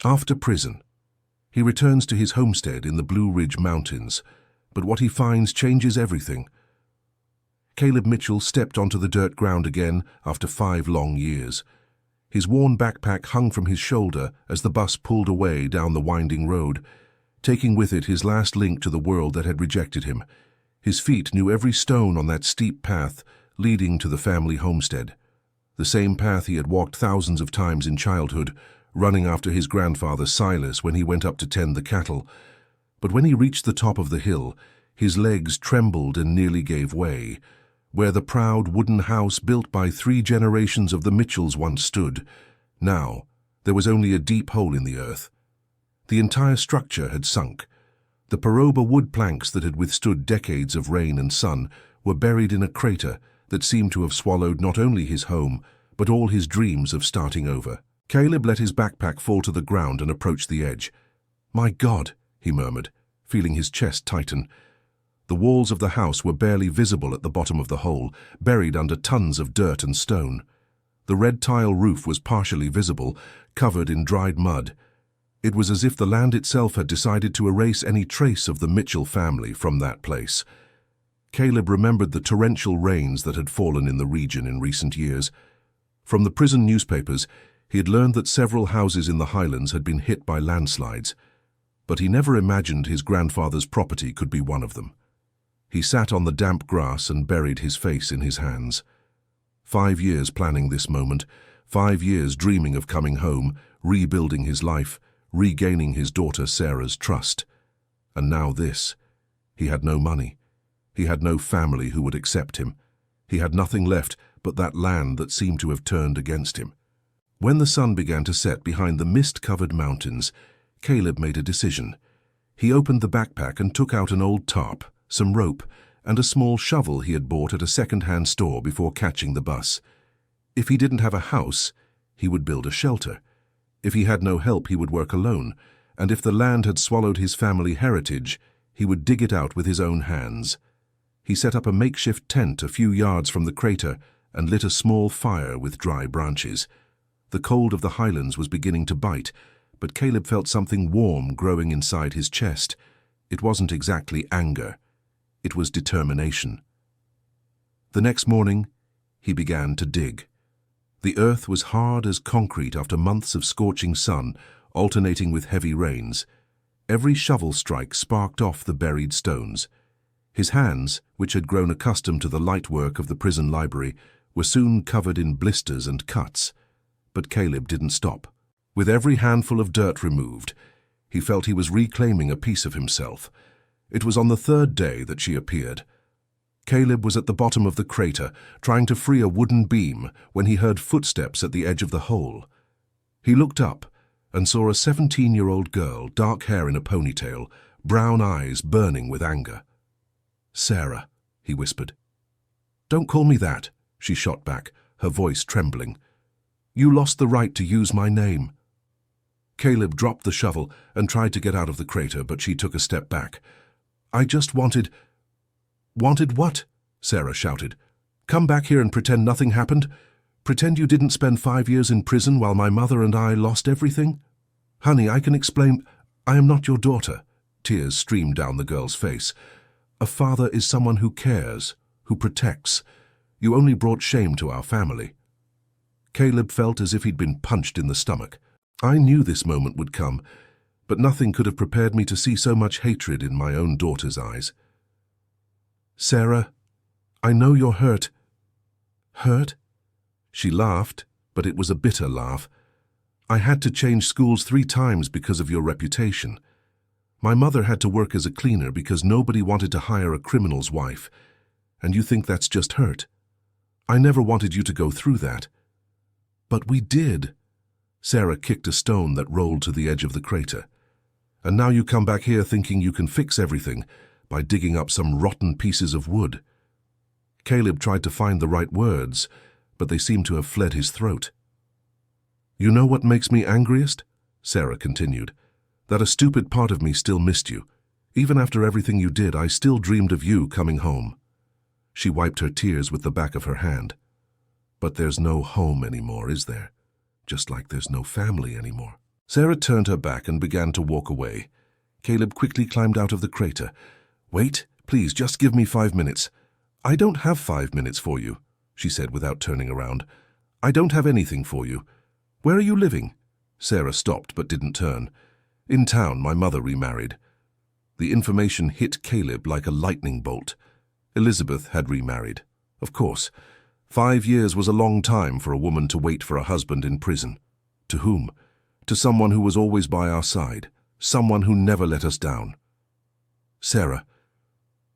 After prison, he returns to his homestead in the Blue Ridge Mountains, but what he finds changes everything. Caleb Mitchell stepped onto the dirt ground again after 5 long years. His worn backpack hung from his shoulder as the bus pulled away down the winding road, taking with it his last link to the world that had rejected him. His feet knew every stone on that steep path leading to the family homestead, the same path he had walked thousands of times in childhood, running after his grandfather Silas when he went up to tend the cattle. But when he reached the top of the hill, his legs trembled and nearly gave way. Where the proud wooden house built by 3 generations of the Mitchells once stood, now there was only a deep hole in the earth. The entire structure had sunk. The Peroba wood planks that had withstood decades of rain and sun were buried in a crater that seemed to have swallowed not only his home, but all his dreams of starting over. Caleb let his backpack fall to the ground and approached the edge. "My God," he murmured, feeling his chest tighten. The walls of the house were barely visible at the bottom of the hole, buried under tons of dirt and stone. The red tile roof was partially visible, covered in dried mud. It was as if the land itself had decided to erase any trace of the Mitchell family from that place. Caleb remembered the torrential rains that had fallen in the region in recent years. From the prison newspapers, he had learned that several houses in the highlands had been hit by landslides, but he never imagined his grandfather's property could be one of them. He sat on the damp grass and buried his face in his hands. 5 years planning this moment, 5 years dreaming of coming home, rebuilding his life, regaining his daughter Sarah's trust. And now this. He had no money. He had no family who would accept him. He had nothing left but that land that seemed to have turned against him. When the sun began to set behind the mist-covered mountains, Caleb made a decision. He opened the backpack and took out an old tarp, some rope, and a small shovel he had bought at a second-hand store before catching the bus. If he didn't have a house, he would build a shelter. If he had no help, he would work alone, and if the land had swallowed his family heritage, he would dig it out with his own hands. He set up a makeshift tent a few yards from the crater and lit a small fire with dry branches. The cold of the highlands was beginning to bite, but Caleb felt something warm growing inside his chest. It wasn't exactly anger. It was determination. The next morning, he began to dig. The earth was hard as concrete after months of scorching sun, alternating with heavy rains. Every shovel strike sparked off the buried stones. His hands, which had grown accustomed to the light work of the prison library, were soon covered in blisters and cuts. But Caleb didn't stop. With every handful of dirt removed, he felt he was reclaiming a piece of himself. It was on the 3rd day that she appeared. Caleb was at the bottom of the crater, trying to free a wooden beam, when he heard footsteps at the edge of the hole. He looked up and saw a 17-year-old girl, dark hair in a ponytail, brown eyes burning with anger. "Sarah," he whispered. "Don't call me that," she shot back, her voice trembling. "You lost the right to use my name." Caleb dropped the shovel and tried to get out of the crater, but she took a step back. "I just wanted—" "Wanted what?" Sarah shouted. "Come back here and pretend nothing happened? Pretend you didn't spend 5 years in prison while my mother and I lost everything? Honey, I can explain. I am not your daughter." Tears streamed down the girl's face. "A father is someone who cares, who protects. You only brought shame to our family." Caleb felt as if he'd been punched in the stomach. "I knew this moment would come, but nothing could have prepared me to see so much hatred in my own daughter's eyes. Sarah, I know you're hurt." "Hurt?" She laughed, but it was a bitter laugh. "I had to change schools 3 times because of your reputation. My mother had to work as a cleaner because nobody wanted to hire a criminal's wife. And you think that's just hurt? I never wanted you to go through that." "But we did." Sarah kicked a stone that rolled to the edge of the crater. "And now you come back here thinking you can fix everything by digging up some rotten pieces of wood." Caleb tried to find the right words, but they seemed to have fled his throat. "You know what makes me angriest?" Sarah continued. "That a stupid part of me still missed you. Even after everything you did, I still dreamed of you coming home." She wiped her tears with the back of her hand. "But there's no home anymore, is there? Just like there's no family anymore." Sarah turned her back and began to walk away. Caleb quickly climbed out of the crater. "Wait, please, just give me 5 minutes." "I don't have 5 minutes for you," she said without turning around. "I don't have anything for you. Where are you living?" Sarah stopped but didn't turn. "In town, my mother remarried." The information hit Caleb like a lightning bolt. Elizabeth had remarried. Of course. 5 years was a long time for a woman to wait for a husband in prison. To whom? To someone who was always by our side. Someone who never let us down. "Sarah."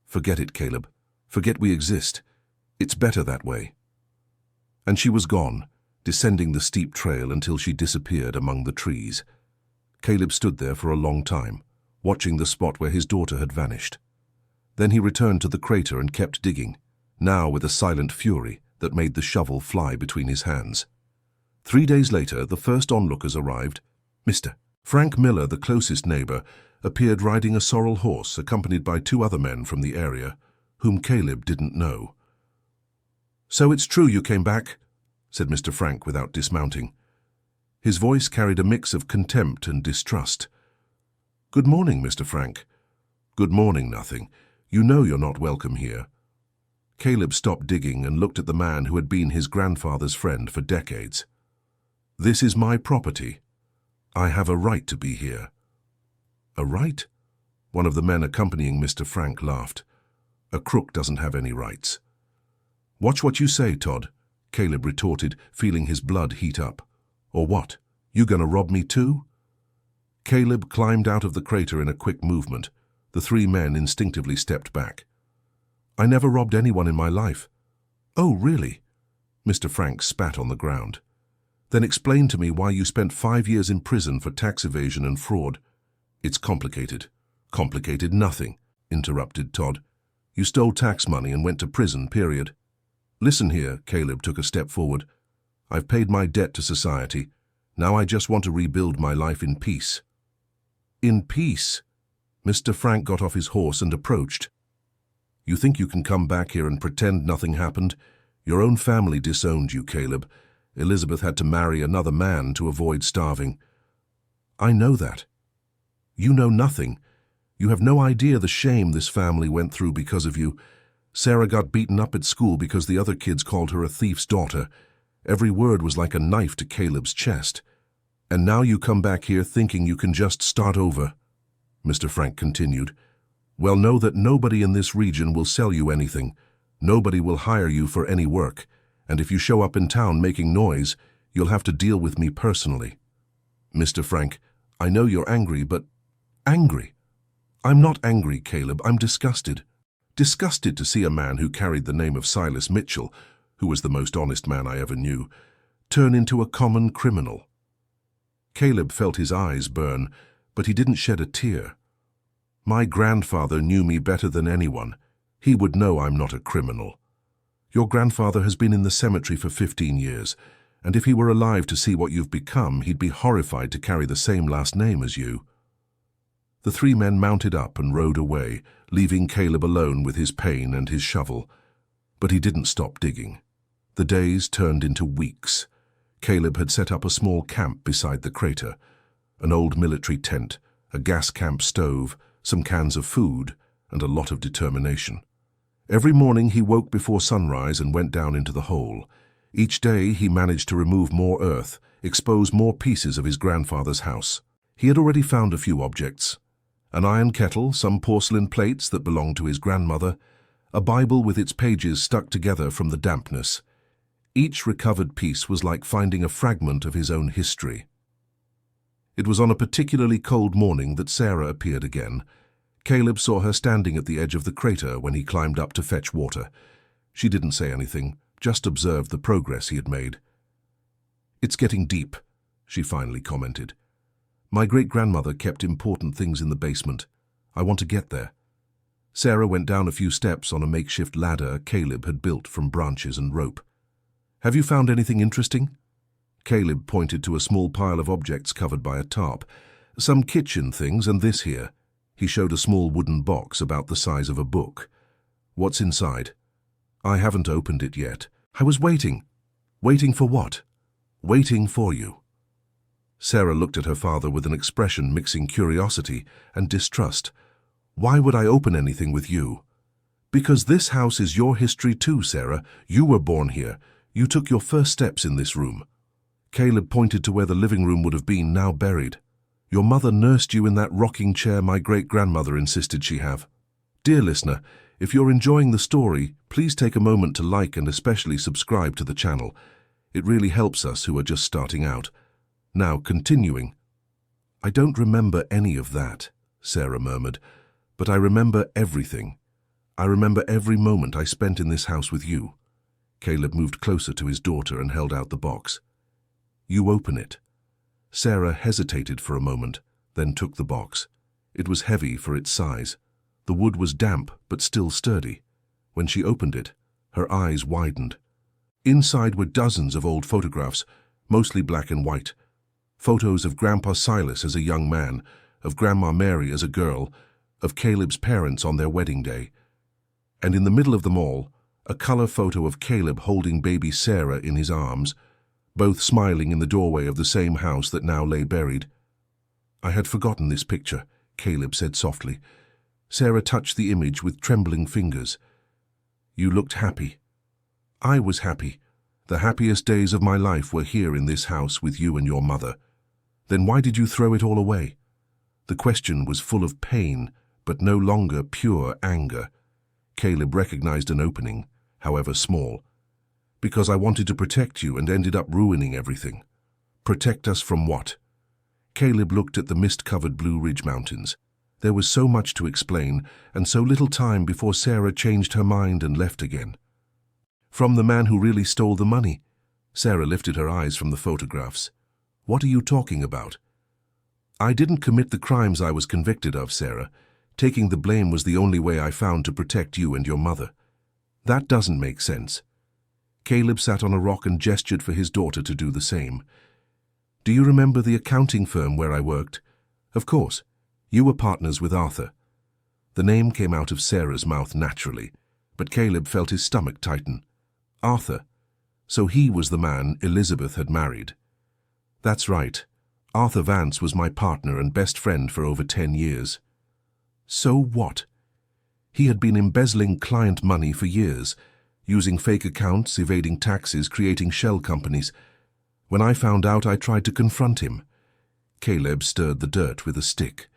"Forget it, Caleb. Forget we exist. It's better that way." And she was gone, descending the steep trail until she disappeared among the trees. Caleb stood there for a long time, watching the spot where his daughter had vanished. Then he returned to the crater and kept digging, now with a silent fury that made the shovel fly between his hands. 3 days later, the first onlookers arrived. Mr. Frank Miller, the closest neighbor, appeared riding a sorrel horse accompanied by 2 other men from the area, whom Caleb didn't know. "So it's true you came back?" said Mr. Frank without dismounting. His voice carried a mix of contempt and distrust. "Good morning, Mr. Frank." "Good morning, nothing. You know you're not welcome here." Caleb stopped digging and looked at the man who had been his grandfather's friend for decades. "This is my property. I have a right to be here." "A right?" One of the men accompanying Mr. Frank laughed. "A crook doesn't have any rights." "Watch what you say, Todd," Caleb retorted, feeling his blood heat up. "Or what? You gonna rob me too?" Caleb climbed out of the crater in a quick movement. The 3 men instinctively stepped back. "I never robbed anyone in my life." "Oh, really?" Mr. Frank spat on the ground. "Then explain to me why you spent 5 years in prison for tax evasion and fraud." "It's complicated." "Complicated nothing," interrupted Todd. "You stole tax money and went to prison, period." "Listen here," Caleb took a step forward. "I've paid my debt to society. Now I just want to rebuild my life in peace." "In peace?" Mr. Frank got off his horse and approached. "You think you can come back here and pretend nothing happened? Your own family disowned you, Caleb. Elizabeth had to marry another man to avoid starving." "I know that." "You know nothing. You have no idea the shame this family went through because of you. Sarah got beaten up at school because the other kids called her a thief's daughter. Every word was like a knife to Caleb's chest. And now you come back here thinking you can just start over." Mr. Frank continued. "Well, know that nobody in this region will sell you anything. Nobody will hire you for any work. And if you show up in town making noise, you'll have to deal with me personally." "Mr. Frank, I know you're angry, but—" "Angry? I'm not angry, Caleb. I'm disgusted. Disgusted to see a man who carried the name of Silas Mitchell, who was the most honest man I ever knew, turn into a common criminal." Caleb felt his eyes burn, but he didn't shed a tear. "My grandfather knew me better than anyone. He would know I'm not a criminal. Your grandfather has been in the cemetery for 15 years, and if he were alive to see what you've become, he'd be horrified to carry the same last name as you." The 3 men mounted up and rode away, leaving Caleb alone with his pain and his shovel. But he didn't stop digging. The days turned into weeks. Caleb had set up a small camp beside the crater, an old military tent, a gas camp stove, some cans of food, and a lot of determination. Every morning he woke before sunrise and went down into the hole. Each day he managed to remove more earth, expose more pieces of his grandfather's house. He had already found a few objects: an iron kettle, some porcelain plates that belonged to his grandmother, a Bible with its pages stuck together from the dampness. Each recovered piece was like finding a fragment of his own history. It was on a particularly cold morning that Sarah appeared again. Caleb saw her standing at the edge of the crater when he climbed up to fetch water. She didn't say anything, just observed the progress he had made. "It's getting deep," she finally commented. "My great-grandmother kept important things in the basement. I want to get there." Sarah went down a few steps on a makeshift ladder Caleb had built from branches and rope. "Have you found anything interesting?" Caleb pointed to a small pile of objects covered by a tarp. "Some kitchen things and this here." He showed a small wooden box about the size of a book. "What's inside?" "I haven't opened it yet. I was waiting." "Waiting for what?" "Waiting for you." Sarah looked at her father with an expression mixing curiosity and distrust. "Why would I open anything with you?" "Because this house is your history too, Sarah. You were born here. You took your first steps in this room." Caleb pointed to where the living room would have been, now buried. "Your mother nursed you in that rocking chair my great-grandmother insisted she have." Dear listener, if you're enjoying the story, please take a moment to like and especially subscribe to the channel. It really helps us who are just starting out. Now, continuing. "I don't remember any of that," Sarah murmured, "but I remember everything. I remember every moment I spent in this house with you." Caleb moved closer to his daughter and held out the box. "You open it." Sarah hesitated for a moment, then took the box. It was heavy for its size. The wood was damp but still sturdy. When she opened it, her eyes widened. Inside were dozens of old photographs, mostly black and white. Photos of Grandpa Silas as a young man, of Grandma Mary as a girl, of Caleb's parents on their wedding day. And in the middle of them all, a color photo of Caleb holding baby Sarah in his arms, both smiling in the doorway of the same house that now lay buried. "I had forgotten this picture," Caleb said softly. Sarah touched the image with trembling fingers. "You looked happy." "I was happy. The happiest days of my life were here in this house with you and your mother." "Then why did you throw it all away?" The question was full of pain, but no longer pure anger. Caleb recognized an opening, however small. "Because I wanted to protect you and ended up ruining everything." "Protect us from what?" Caleb looked at the mist-covered Blue Ridge Mountains. There was so much to explain, and so little time before Sarah changed her mind and left again. "From the man who really stole the money." Sarah lifted her eyes from the photographs. "What are you talking about?" "I didn't commit the crimes I was convicted of, Sarah. Taking the blame was the only way I found to protect you and your mother." "That doesn't make sense." Caleb sat on a rock and gestured for his daughter to do the same. "Do you remember the accounting firm where I worked?" "Of course. You were partners with Arthur." The name came out of Sarah's mouth naturally, but Caleb felt his stomach tighten. "Arthur. So he was the man Elizabeth had married." "That's right. Arthur Vance was my partner and best friend for over 10 years. "So what?" "He had been embezzling client money for years, using fake accounts, evading taxes, creating shell companies. When I found out, I tried to confront him." Caleb stirred the dirt with a stick.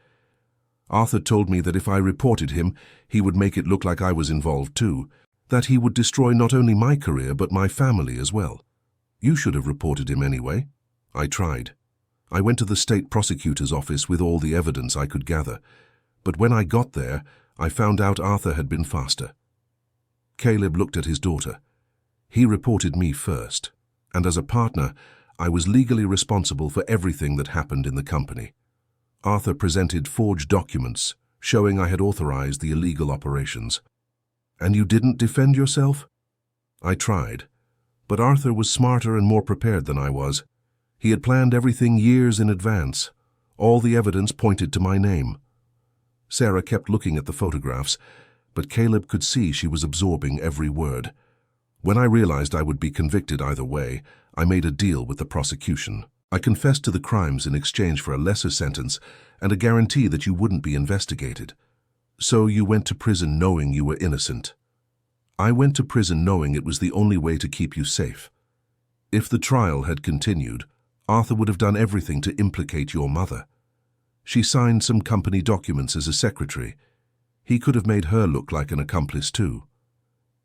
"Arthur told me that if I reported him, he would make it look like I was involved too, that he would destroy not only my career but my family as well." "You should have reported him anyway." "I tried. I went to the state prosecutor's office with all the evidence I could gather, but when I got there, I found out Arthur had been faster." Caleb looked at his daughter. "He reported me first, and as a partner, I was legally responsible for everything that happened in the company. Arthur presented forged documents showing I had authorized the illegal operations." "And you didn't defend yourself?" "I tried, but Arthur was smarter and more prepared than I was. He had planned everything years in advance. All the evidence pointed to my name." Sarah kept looking at the photographs, but Caleb could see she was absorbing every word. "When I realized I would be convicted either way, I made a deal with the prosecution. I confessed to the crimes in exchange for a lesser sentence and a guarantee that you wouldn't be investigated." "So you went to prison knowing you were innocent?" "I went to prison knowing it was the only way to keep you safe. If the trial had continued, Arthur would have done everything to implicate your mother. She signed some company documents as a secretary. He could have made her look like an accomplice too."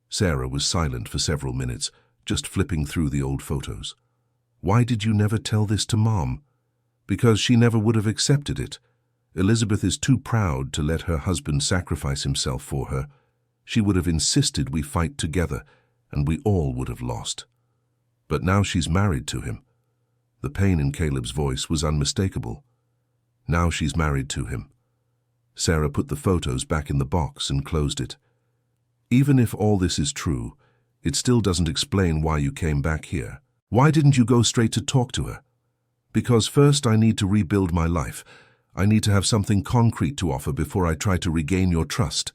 Sarah was silent for several minutes, just flipping through the old photos. "Why did you never tell this to Mom?" "Because she never would have accepted it. Elizabeth is too proud to let her husband sacrifice himself for her. She would have insisted we fight together, and we all would have lost. But now she's married to him." The pain in Caleb's voice was unmistakable. "Now she's married to him." Sarah put the photos back in the box and closed it. "Even if all this is true, it still doesn't explain why you came back here. Why didn't you go straight to talk to her?" "Because first I need to rebuild my life. I need to have something concrete to offer before I try to regain your trust."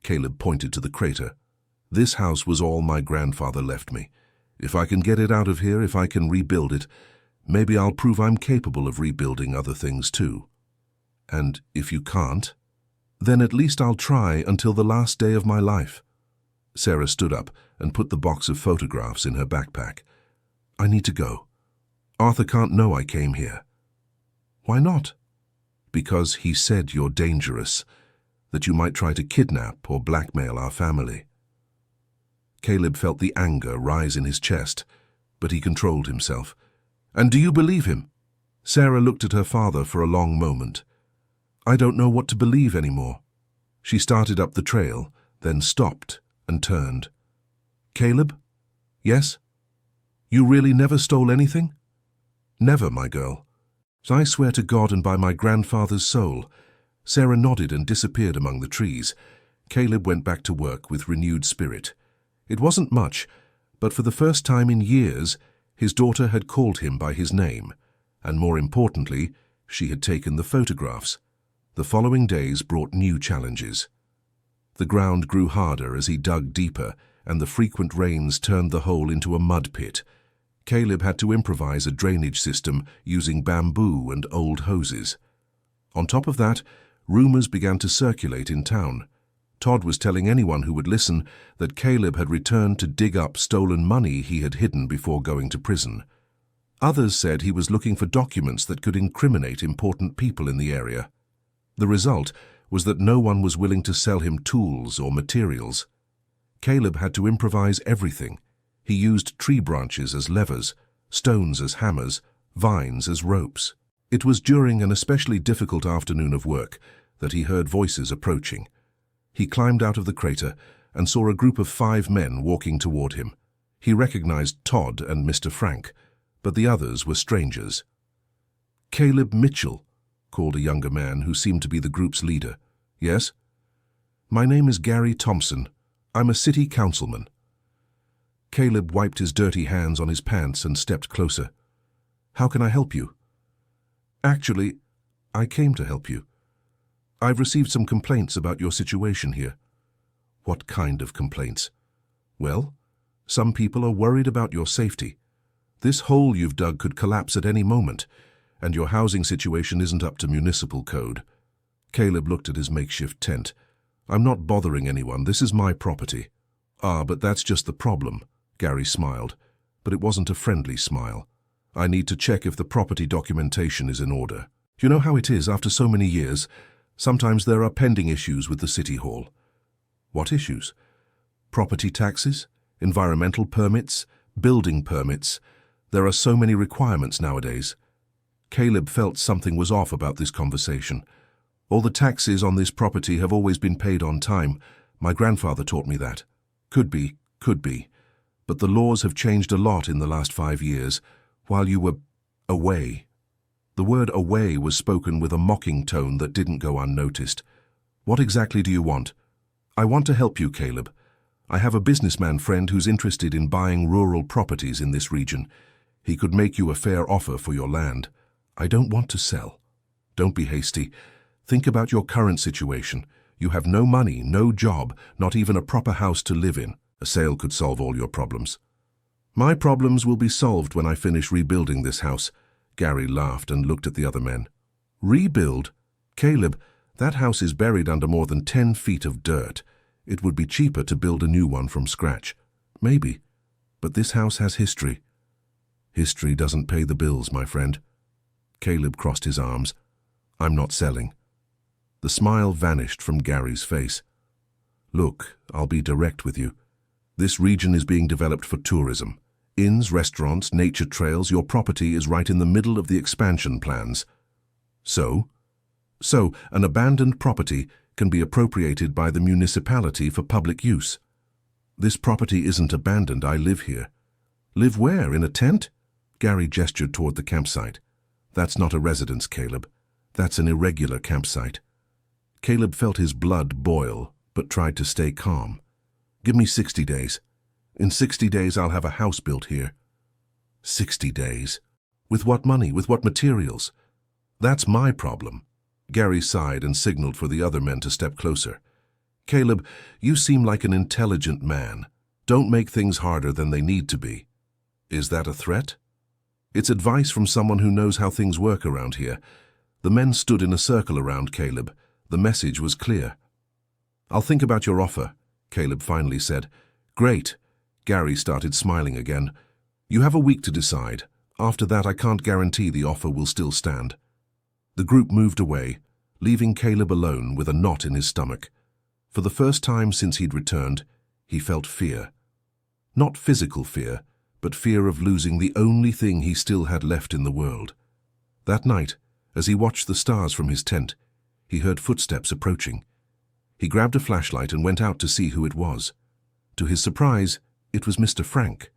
Caleb pointed to the crater. "This house was all my grandfather left me. If I can get it out of here, if I can rebuild it, Maybe I'll prove I'm capable of rebuilding other things too. And if you can't, then at least I'll try until the last day of my life. Sarah stood up and put the box of photographs in her backpack. I need to go. Arthur can't know I came here. Why not? Because he said you're dangerous, that you might try to kidnap or blackmail our family. Caleb felt the anger rise in his chest, but he controlled himself. And do you believe him? Sarah looked at her father for a long moment. I don't know what to believe anymore. She started up the trail, then stopped and turned. Caleb? Yes? You really never stole anything? Never, my girl. I swear to God and by my grandfather's soul. Sarah nodded and disappeared among the trees. Caleb went back to work with renewed spirit. It wasn't much, but for the first time in years, his daughter had called him by his name, and more importantly, she had taken the photographs. The following days brought new challenges. The ground grew harder as he dug deeper, and the frequent rains turned the hole into a mud pit. Caleb had to improvise a drainage system using bamboo and old hoses. On top of that, rumors began to circulate in town. Todd was telling anyone who would listen that Caleb had returned to dig up stolen money he had hidden before going to prison. Others said he was looking for documents that could incriminate important people in the area. The result was that no one was willing to sell him tools or materials. Caleb had to improvise everything. He used tree branches as levers, stones as hammers, vines as ropes. It was during an especially difficult afternoon of work that he heard voices approaching. He climbed out of the crater and saw a group of 5 men walking toward him. He recognized Todd and Mr. Frank, but the others were strangers. Caleb Mitchell, called a younger man who seemed to be the group's leader. Yes? My name is Gary Thompson. I'm a city councilman. Caleb wiped his dirty hands on his pants and stepped closer. How can I help you? Actually, I came to help you. I've received some complaints about your situation here. What kind of complaints? Well, some people are worried about your safety. This hole you've dug could collapse at any moment, and your housing situation isn't up to municipal code. Caleb looked at his makeshift tent. I'm not bothering anyone. This is my property. Ah, but that's just the problem. Gary smiled, but it wasn't a friendly smile. I need to check if the property documentation is in order. You know how it is after so many years. Sometimes there are pending issues with the city hall. What issues? Property taxes, environmental permits, building permits. There are so many requirements nowadays. Caleb felt something was off about this conversation. All the taxes on this property have always been paid on time. My grandfather taught me that. Could be. But the laws have changed a lot in the last 5 years, while you were away. The word away was spoken with a mocking tone that didn't go unnoticed. What exactly do you want? I want to help you, Caleb. I have a businessman friend who's interested in buying rural properties in this region. He could make you a fair offer for your land. I don't want to sell. Don't be hasty. Think about your current situation. You have no money, no job, not even a proper house to live in. A sale could solve all your problems. My problems will be solved when I finish rebuilding this house. Gary laughed and looked at the other men. Rebuild? Caleb, that house is buried under more than 10 feet of dirt. It would be cheaper to build a new one from scratch. Maybe. But this house has history. History doesn't pay the bills, my friend. Caleb crossed his arms. I'm not selling. The smile vanished from Gary's face. Look, I'll be direct with you. This region is being developed for tourism. Inns, restaurants, nature trails, your property is right in the middle of the expansion plans. So, an abandoned property can be appropriated by the municipality for public use. This property isn't abandoned, I live here. Live where, in a tent? Gary gestured toward the campsite. That's not a residence, Caleb. That's an irregular campsite. Caleb felt his blood boil, but tried to stay calm. Give me 60 days. In 60 days I'll have a house built here. 60 days? With what money? With what materials? That's my problem. Gary sighed and signaled for the other men to step closer. Caleb, you seem like an intelligent man. Don't make things harder than they need to be. Is that a threat? It's advice from someone who knows how things work around here. The men stood in a circle around Caleb. The message was clear. "I'll think about your offer," Caleb finally said. "Great." Gary started smiling again. "You have a week to decide. After that, I can't guarantee the offer will still stand." The group moved away, leaving Caleb alone with a knot in his stomach. For the first time since he'd returned, he felt fear. Not physical fear, but fear of losing the only thing he still had left in the world. That night, as he watched the stars from his tent, he heard footsteps approaching. He grabbed a flashlight and went out to see who it was. To his surprise, it was Mr. Frank.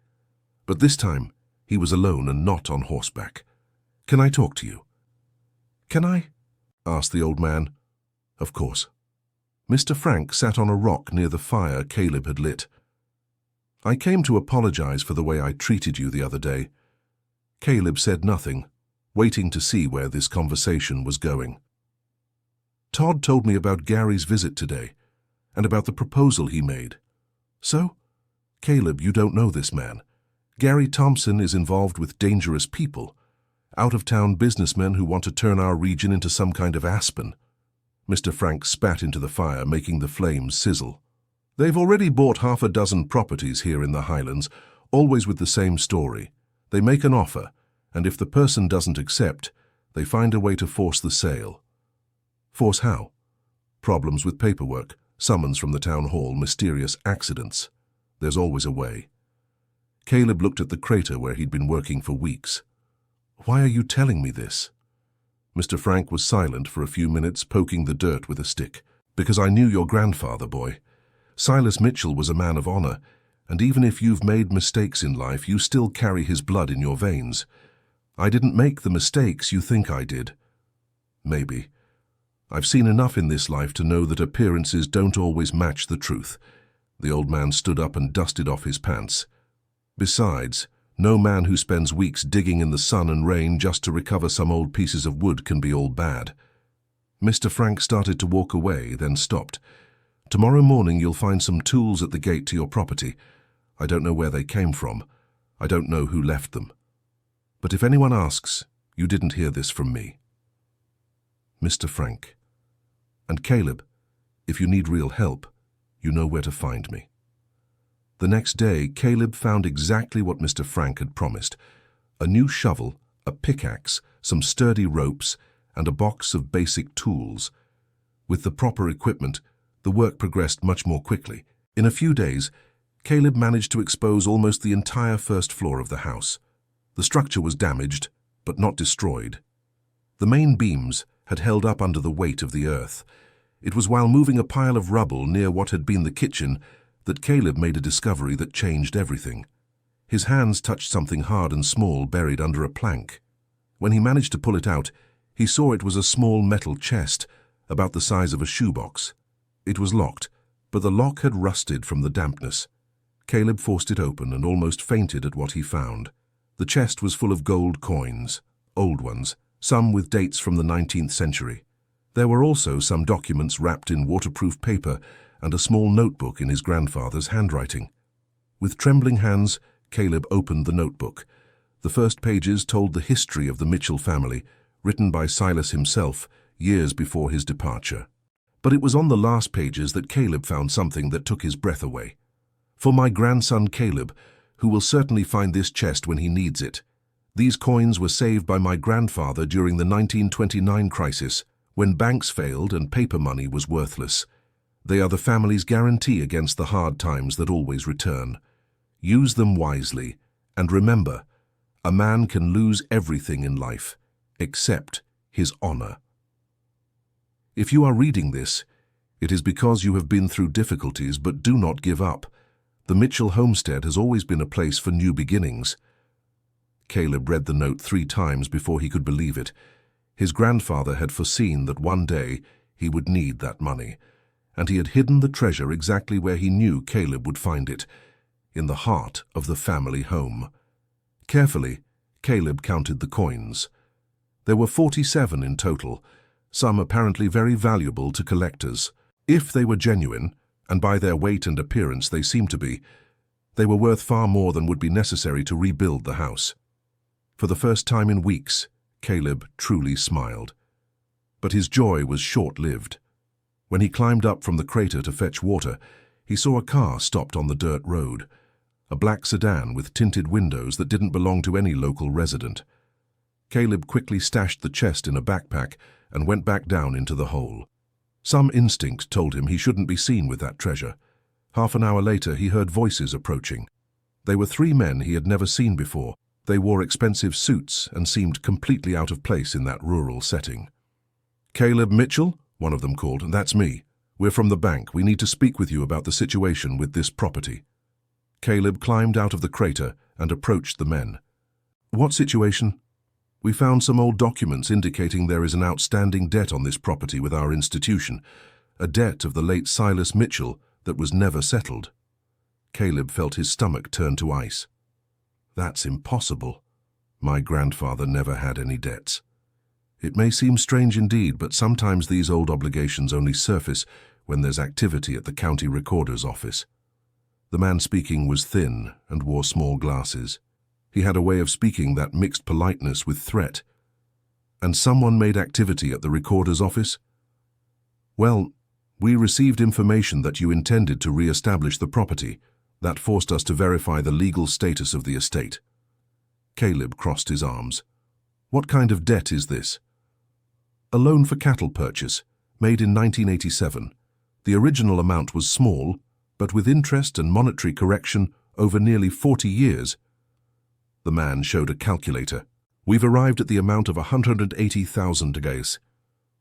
But this time, he was alone and not on horseback. "Can I talk to you?" "Can I?" asked the old man. Of course. Mr. Frank sat on a rock near the fire Caleb had lit. "I came to apologize for the way I treated you the other day." Caleb said nothing, waiting to see where this conversation was going. "Todd told me about Gary's visit today, and about the proposal he made." "So?" "Caleb, you don't know this man. Gary Thompson is involved with dangerous people, out-of-town businessmen who want to turn our region into some kind of Aspen." Mr. Frank spat into the fire, making the flames sizzle. "They've already bought 6 properties here in the Highlands, always with the same story. They make an offer, and if the person doesn't accept, they find a way to force the sale." "Force how?" "Problems with paperwork, summons from the town hall, mysterious accidents. There's always a way." Caleb looked at the crater where he'd been working for weeks. "Why are you telling me this?" Mr. Frank was silent for a few minutes, poking the dirt with a stick. "Because I knew your grandfather, boy. Silas Mitchell was a man of honor, and even if you've made mistakes in life, you still carry his blood in your veins. I didn't make the mistakes you think I did." "Maybe. I've seen enough in this life to know that appearances don't always match the truth." The old man stood up and dusted off his pants. "Besides, no man who spends weeks digging in the sun and rain just to recover some old pieces of wood can be all bad." Mr. Frank started to walk away, then stopped. "Tomorrow morning you'll find some tools at the gate to your property. I don't know where they came from. I don't know who left them. But if anyone asks, you didn't hear this from me." Mr. Frank. "And Caleb, if you need real help, you know where to find me." The next day, Caleb found exactly what Mr. Frank had promised: a new shovel, a pickaxe, some sturdy ropes, and a box of basic tools. With the proper equipment, the work progressed much more quickly. In a few days, Caleb managed to expose almost the entire first floor of the house. The structure was damaged, but not destroyed. The main beams had held up under the weight of the earth. It was while moving a pile of rubble near what had been the kitchen that Caleb made a discovery that changed everything. His hands touched something hard and small buried under a plank. When he managed to pull it out, he saw it was a small metal chest, about the size of a shoebox. It was locked, but the lock had rusted from the dampness. Caleb forced it open and almost fainted at what he found. The chest was full of gold coins, old ones, some with dates from the 19th century. There were also some documents wrapped in waterproof paper and a small notebook in his grandfather's handwriting. With trembling hands, Caleb opened the notebook. The first pages told the history of the Mitchell family, written by Silas himself years before his departure. But it was on the last pages that Caleb found something that took his breath away. "For my grandson Caleb, who will certainly find this chest when he needs it. These coins were saved by my grandfather during the 1929 crisis, when banks failed and paper money was worthless. They are the family's guarantee against the hard times that always return. Use them wisely, and remember, a man can lose everything in life, except his honor." If you are reading this, it is because you have been through difficulties, but do not give up. The Mitchell homestead has always been a place for new beginnings. Caleb read the note 3 times before he could believe it. His grandfather had foreseen that one day he would need that money, and he had hidden the treasure exactly where he knew Caleb would find it, in the heart of the family home. Carefully, Caleb counted the coins. There were 47 in total, some apparently very valuable to collectors. If they were genuine, and by their weight and appearance they seemed to be, they were worth far more than would be necessary to rebuild the house. For the first time in weeks, Caleb truly smiled. But his joy was short-lived. When he climbed up from the crater to fetch water, he saw a car stopped on the dirt road, a black sedan with tinted windows that didn't belong to any local resident. Caleb quickly stashed the chest in a backpack and went back down into the hole. Some instinct told him he shouldn't be seen with that treasure. Half an hour later, he heard voices approaching. They were three men he had never seen before. They wore expensive suits and seemed completely out of place in that rural setting. "Caleb Mitchell?" one of them called. "That's me. We're from the bank. We need to speak with you about the situation with this property." Caleb climbed out of the crater and approached the men. "What situation?" "We found some old documents indicating there is an outstanding debt on this property with our institution, a debt of the late Silas Mitchell that was never settled." Caleb felt his stomach turn to ice. "That's impossible. My grandfather never had any debts." "It may seem strange indeed, but sometimes these old obligations only surface when there's activity at the county recorder's office." The man speaking was thin and wore small glasses. He had a way of speaking that mixed politeness with threat. "And someone made activity at the recorder's office?" "Well, we received information that you intended to re-establish the property. That forced us to verify the legal status of the estate." Caleb crossed his arms. "What kind of debt is this?" "A loan for cattle purchase, made in 1987. The original amount was small, but with interest and monetary correction over nearly 40 years. The man showed a calculator. "We've arrived at the amount of $180,000.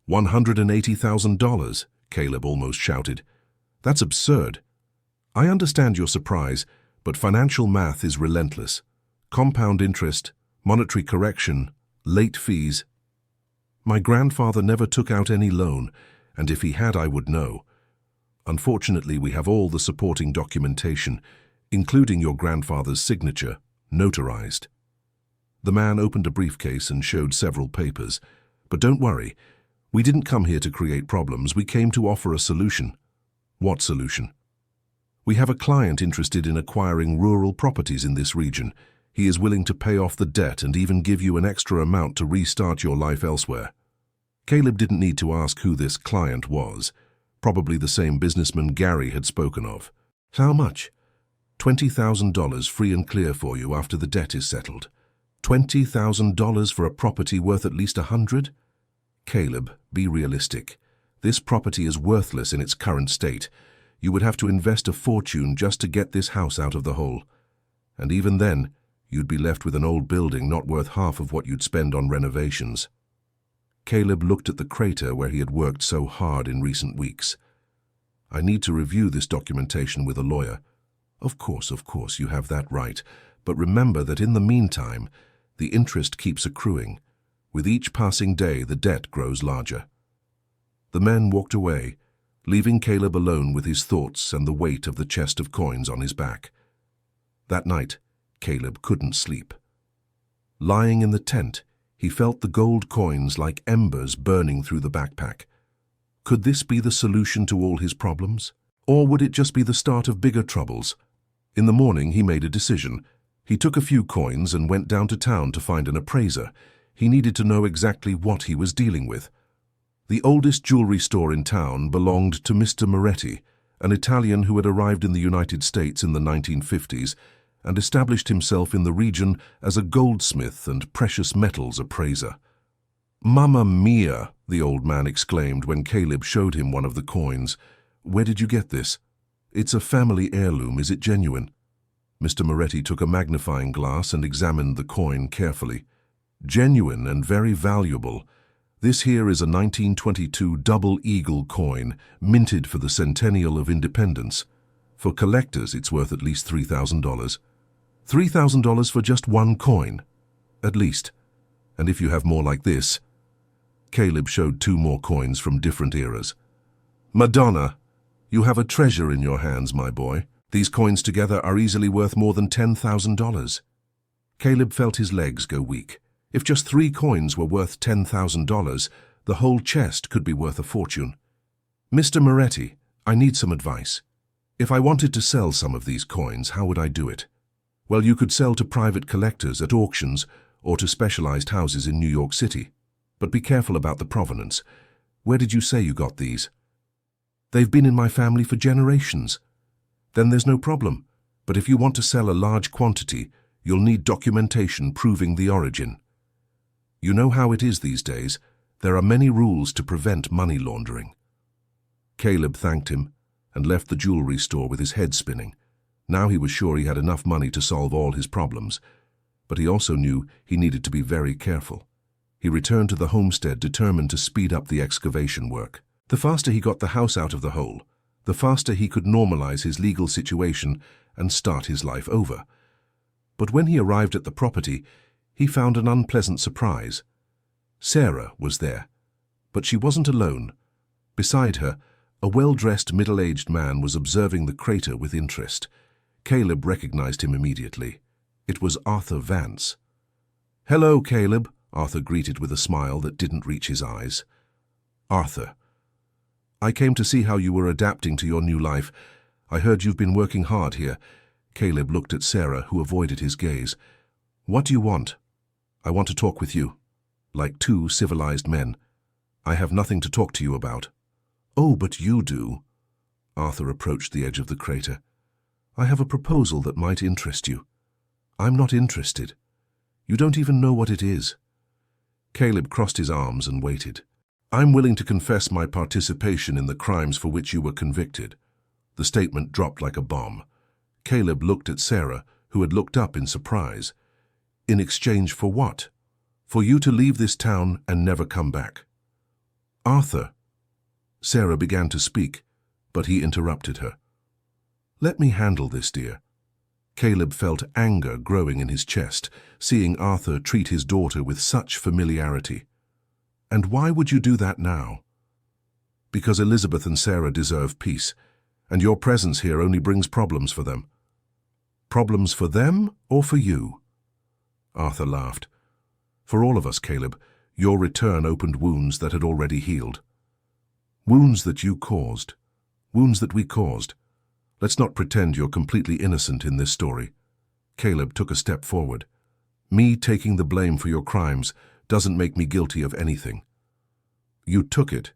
$180,000, Caleb almost shouted. "That's absurd. I understand your surprise, but financial math is relentless. Compound interest, monetary correction, late fees. My grandfather never took out any loan, and if he had, I would know. Unfortunately, we have all the supporting documentation, including your grandfather's signature, notarized." The man opened a briefcase and showed several papers. "But don't worry, we didn't come here to create problems. We came to offer a solution." "What solution?" "We have a client interested in acquiring rural properties in this region. He is willing to pay off the debt and even give you an extra amount to restart your life elsewhere." Caleb didn't need to ask who this client was. Probably the same businessman Gary had spoken of. "How much?" $20,000 free and clear for you after the debt is settled." $20,000 for a property worth at least $100,000? Caleb, be realistic. This property is worthless in its current state. You would have to invest a fortune just to get this house out of the hole. And even then, you'd be left with an old building not worth half of what you'd spend on renovations. Caleb looked at the crater where he had worked so hard in recent weeks. "I need to review this documentation with a lawyer." Of course, you have that right. But remember that in the meantime, the interest keeps accruing. With each passing day, the debt grows larger. The men walked away, leaving Caleb alone with his thoughts and the weight of the chest of coins on his back. That night, Caleb couldn't sleep. Lying in the tent, he felt the gold coins like embers burning through the backpack. Could this be the solution to all his problems? Or would it just be the start of bigger troubles? In the morning, he made a decision. He took a few coins and went down to town to find an appraiser. He needed to know exactly what he was dealing with. The oldest jewelry store in town belonged to Mr. Moretti, an Italian who had arrived in the United States in the 1950s and established himself in the region as a goldsmith and precious metals appraiser. "Mamma mia!" the old man exclaimed when Caleb showed him one of the coins. "Where did you get this?" "It's a family heirloom. Is it genuine?" Mr. Moretti took a magnifying glass and examined the coin carefully. "Genuine and very valuable. This here is a 1922 double eagle coin, minted for the centennial of independence. For collectors, it's worth at least $3,000. $3,000 for just one coin? At least. And if you have more like this..." Caleb showed two more coins from different eras. "Madonna, you have a treasure in your hands, my boy. These coins together are easily worth more than $10,000. Caleb felt his legs go weak. If just 3 coins were worth $10,000, the whole chest could be worth a fortune. "Mr. Moretti, I need some advice. If I wanted to sell some of these coins, how would I do it?" "Well, you could sell to private collectors at auctions, or to specialized houses in New York City. But be careful about the provenance. Where did you say you got these? They've been in my family for generations. Then there's no problem. But if you want to sell a large quantity, you'll need documentation proving the origin. You know how it is these days. There are many rules to prevent money laundering. Caleb thanked him and left the jewelry store with his head spinning. Now he was sure he had enough money to solve all his problems, but he also knew he needed to be very careful. He returned to the homestead determined to speed up the excavation work. The faster he got the house out of the hole, the faster he could normalize his legal situation and start his life over. But when he arrived at the property, he found an unpleasant surprise. Sarah was there, but she wasn't alone. Beside her, a well-dressed middle-aged man was observing the crater with interest. Caleb recognized him immediately. It was Arthur Vance. "Hello, Caleb," Arthur greeted with a smile that didn't reach his eyes. "Arthur, I came to see how you were adapting to your new life. I heard you've been working hard here." Caleb looked at Sarah, who avoided his gaze. "What do you want?" "I want to talk with you, like two civilized men. I have nothing to talk to you about." "Oh, but you do." Arthur approached the edge of the crater. "I have a proposal that might interest you." "I'm not interested. You don't even know what it is." Caleb crossed his arms and waited. "I'm willing to confess my participation in the crimes for which you were convicted." The statement dropped like a bomb. Caleb looked at Sarah, who had looked up in surprise. "In exchange for what?" "For you to leave this town and never come back." "Arthur." Sarah began to speak, but he interrupted her. "Let me handle this, dear." Caleb felt anger growing in his chest, seeing Arthur treat his daughter with such familiarity. "And why would you do that now?" "Because Elizabeth and Sarah deserve peace, and your presence here only brings problems for them." "Problems for them or for you?" Arthur laughed. "For all of us, Caleb. Your return opened wounds that had already healed. Wounds that you caused. Wounds that we caused. Let's not pretend you're completely innocent in this story." Caleb took a step forward. "Me taking the blame for your crimes doesn't make me guilty of anything. You took it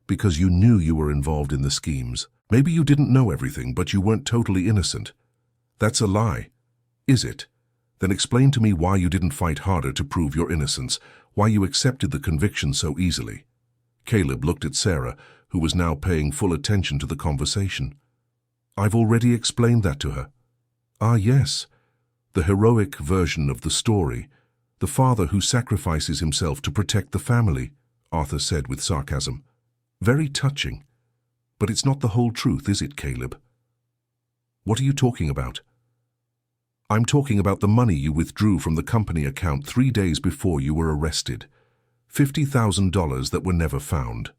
because you knew you were involved in the schemes. Maybe you didn't know everything, but you weren't totally innocent. That's a lie. Is it? Then explain to me why you didn't fight harder to prove your innocence, why you accepted the conviction so easily." Caleb looked at Sarah, who was now paying full attention to the conversation. "I've already explained that to her." "Ah, yes. The heroic version of the story. The father who sacrifices himself to protect the family," Arthur said with sarcasm. "Very touching. But it's not the whole truth, is it, Caleb?" "What are you talking about?" "I'm talking about the money you withdrew from the company account 3 days before you were arrested. $50,000 that were never found."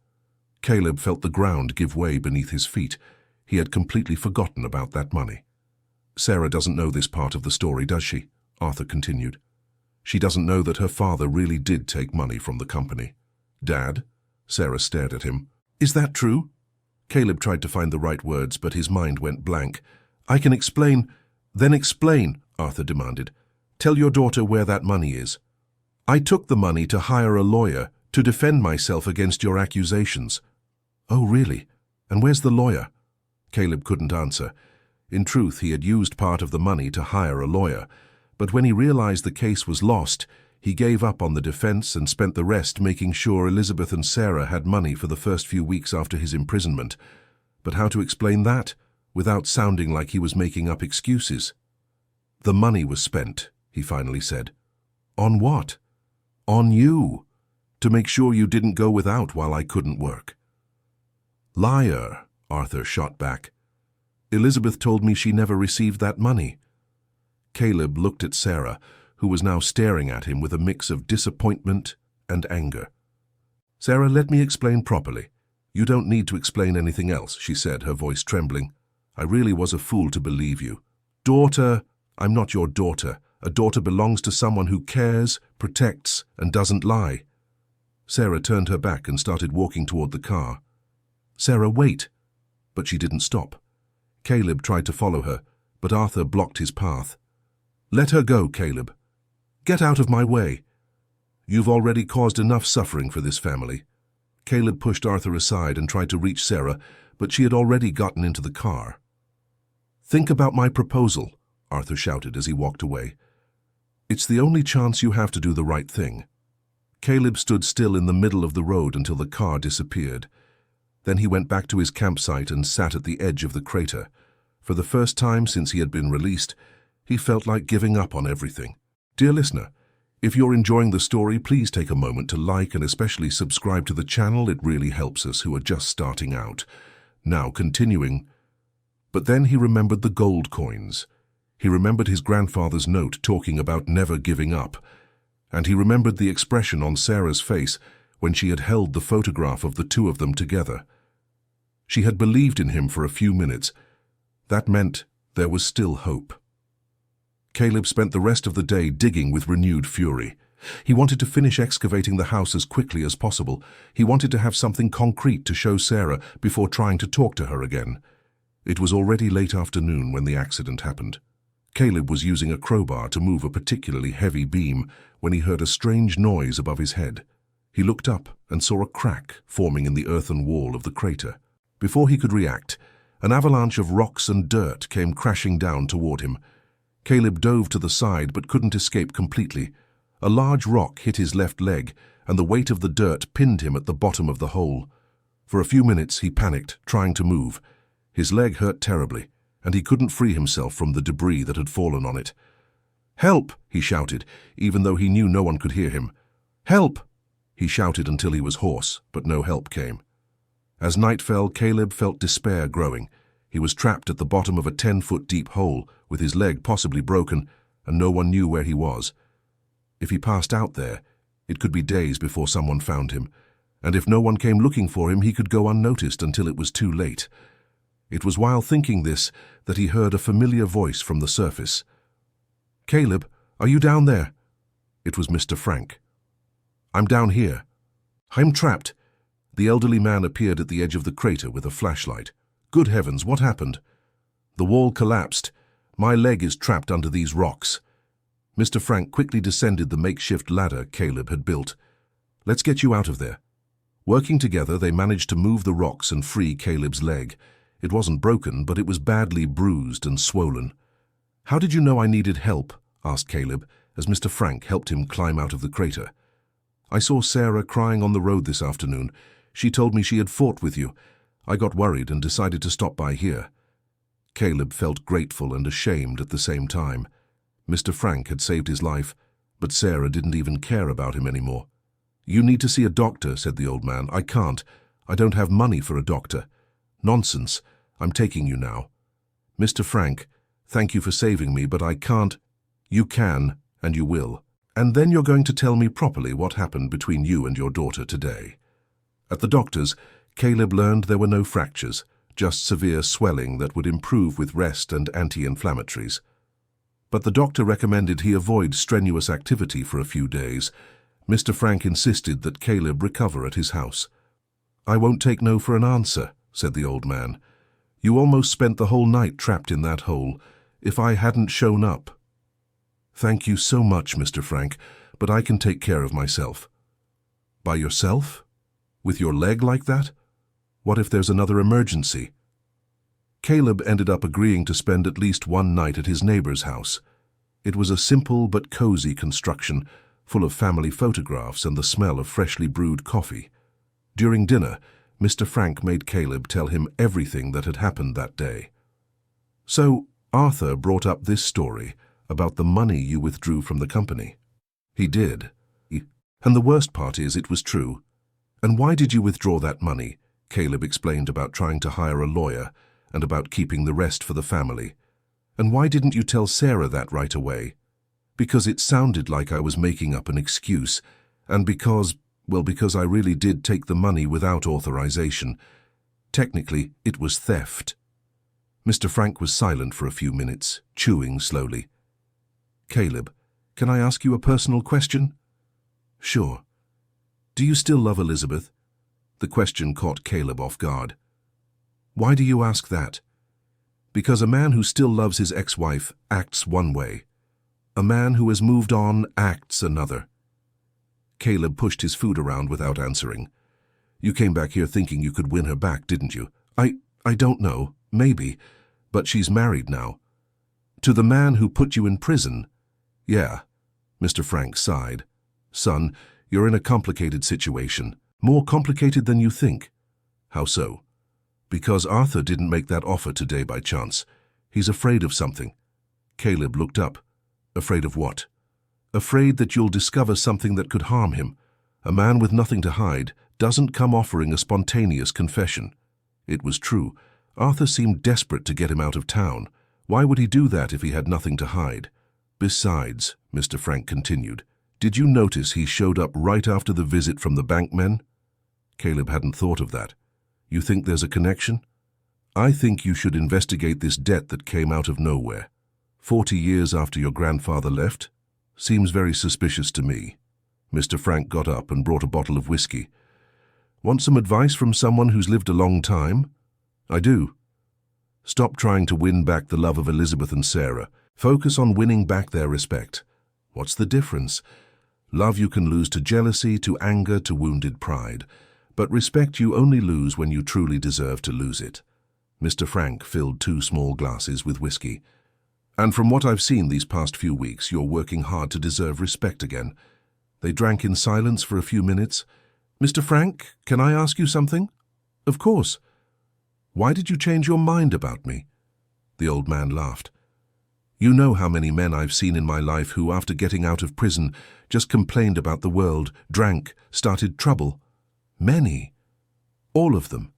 Caleb felt the ground give way beneath his feet. He had completely forgotten about that money. "Sarah doesn't know this part of the story, does she?" Arthur continued. "She doesn't know that her father really did take money from the company." "Dad?" Sarah stared at him. "Is that true?" Caleb tried to find the right words, but his mind went blank. "I can explain." "Then explain," Arthur demanded. "Tell your daughter where that money is." "I took the money to hire a lawyer to defend myself against your accusations." "Oh, really? And where's the lawyer?" Caleb couldn't answer. In truth, he had used part of the money to hire a lawyer, but when he realized the case was lost, he gave up on the defense and spent the rest making sure Elizabeth and Sarah had money for the first few weeks after his imprisonment. But how to explain that without sounding like he was making up excuses? "The money was spent," he finally said. "On what?" "On you, to make sure you didn't go without while I couldn't work." "Liar," Arthur shot back. "Elizabeth told me she never received that money." Caleb looked at Sarah, who was now staring at him with a mix of disappointment and anger. "Sarah, let me explain properly. You don't need to explain anything else," she said, her voice trembling. "I really was a fool to believe you. Daughter, I'm not your daughter. A daughter belongs to someone who cares, protects, and doesn't lie." Sarah turned her back and started walking toward the car. "Sarah, wait!" But she didn't stop. Caleb tried to follow her, but Arthur blocked his path. "Let her go, Caleb." Get out of my way. You've already caused enough suffering for this family. Caleb pushed Arthur aside and tried to reach Sarah, but she had already gotten into the car. Think about my proposal, Arthur shouted as he walked away. It's the only chance you have to do the right thing. Caleb stood still in the middle of the road until the car disappeared. Then he went back to his campsite and sat at the edge of the crater. For the first time since he had been released, he felt like giving up on everything. Dear listener, if you're enjoying the story, please take a moment to like and especially subscribe to the channel. It really helps us who are just starting out. Now, continuing. But then he remembered the gold coins. He remembered his grandfather's note talking about never giving up. And he remembered the expression on Sarah's face when she had held the photograph of the two of them together. She had believed in him for a few minutes. That meant there was still hope. Caleb spent the rest of the day digging with renewed fury. He wanted to finish excavating the house as quickly as possible. He wanted to have something concrete to show Sarah before trying to talk to her again. It was already late afternoon when the accident happened. Caleb was using a crowbar to move a particularly heavy beam when he heard a strange noise above his head. He looked up and saw a crack forming in the earthen wall of the crater. Before he could react, an avalanche of rocks and dirt came crashing down toward him. Caleb dove to the side but couldn't escape completely. A large rock hit his left leg, and the weight of the dirt pinned him at the bottom of the hole. For a few minutes he panicked, trying to move. His leg hurt terribly, and he couldn't free himself from the debris that had fallen on it. "Help!" he shouted, even though he knew no one could hear him. "Help!" He shouted until he was hoarse, but no help came. As night fell, Caleb felt despair growing. He was trapped at the bottom of a 10-foot-deep hole, with his leg possibly broken, and no one knew where he was. If he passed out there, it could be days before someone found him, and if no one came looking for him, he could go unnoticed until it was too late. It was while thinking this that he heard a familiar voice from the surface. "Caleb, are you down there?" It was Mr. Frank. "I'm down here. I'm trapped." The elderly man appeared at the edge of the crater with a flashlight. "Good heavens, what happened?" "The wall collapsed. My leg is trapped under these rocks." Mr. Frank quickly descended the makeshift ladder Caleb had built. "Let's get you out of there." Working together, they managed to move the rocks and free Caleb's leg. It wasn't broken, but it was badly bruised and swollen. "How did you know I needed help?" asked Caleb, as Mr. Frank helped him climb out of the crater. "I saw Sarah crying on the road this afternoon. She told me she had fought with you. I got worried and decided to stop by here." Caleb felt grateful and ashamed at the same time. Mr. Frank had saved his life, but Sarah didn't even care about him anymore. "You need to see a doctor," said the old man. "I can't. I don't have money for a doctor." "Nonsense. I'm taking you now." "Mr. Frank, thank you for saving me, but I can't." "You can, and you will. And then you're going to tell me properly what happened between you and your daughter today." At the doctor's, Caleb learned there were no fractures, just severe swelling that would improve with rest and anti-inflammatories. But the doctor recommended he avoid strenuous activity for a few days. Mr. Frank insisted that Caleb recover at his house. "I won't take no for an answer," said the old man. "You almost spent the whole night trapped in that hole. If I hadn't shown up." "Thank you so much, Mr. Frank, but I can take care of myself." "By yourself? With your leg like that? What if there's another emergency?" Caleb ended up agreeing to spend at least one night at his neighbor's house. It was a simple but cozy construction, full of family photographs and the smell of freshly brewed coffee. During dinner, Mr. Frank made Caleb tell him everything that had happened that day. "So, Arthur brought up this story about the money you withdrew from the company." "He did. And the worst part is it was true." "And why did you withdraw that money?" Caleb explained about trying to hire a lawyer and about keeping the rest for the family. "And why didn't you tell Sarah that right away?" "Because it sounded like I was making up an excuse, and because I really did take the money without authorization. Technically, it was theft." Mr. Frank was silent for a few minutes, chewing slowly. "Caleb, can I ask you a personal question?" "Sure." "Do you still love Elizabeth?" The question caught Caleb off guard. "Why do you ask that?" "Because a man who still loves his ex-wife acts one way." A man who has moved on acts another. Caleb pushed his food around without answering. You came back here thinking you could win her back, didn't you? I don't know. Maybe. But she's married now. To the man who put you in prison? Yeah. Mr. Frank sighed. Son, you're in a complicated situation. More complicated than you think. How so? Because Arthur didn't make that offer today by chance. He's afraid of something. Caleb looked up. Afraid of what? Afraid that you'll discover something that could harm him. A man with nothing to hide doesn't come offering a spontaneous confession. It was true. Arthur seemed desperate to get him out of town. Why would he do that if he had nothing to hide? Besides, Mr. Frank continued, did you notice he showed up right after the visit from the bank men? Caleb hadn't thought of that. You think there's a connection? I think you should investigate this debt that came out of nowhere. 40 years after your grandfather left? Seems very suspicious to me. Mr. Frank got up and brought a bottle of whiskey. Want some advice from someone who's lived a long time? I do. Stop trying to win back the love of Elizabeth and Sarah. Focus on winning back their respect. What's the difference? Love you can lose to jealousy, to anger, to wounded pride. But respect you only lose when you truly deserve to lose it. Mr. Frank filled 2 small glasses with whiskey. And from what I've seen these past few weeks, you're working hard to deserve respect again. They drank in silence for a few minutes. Mr. Frank, can I ask you something? Of course. Why did you change your mind about me? The old man laughed. You know how many men I've seen in my life who, after getting out of prison, just complained about the world, drank, started trouble. Many. All of them.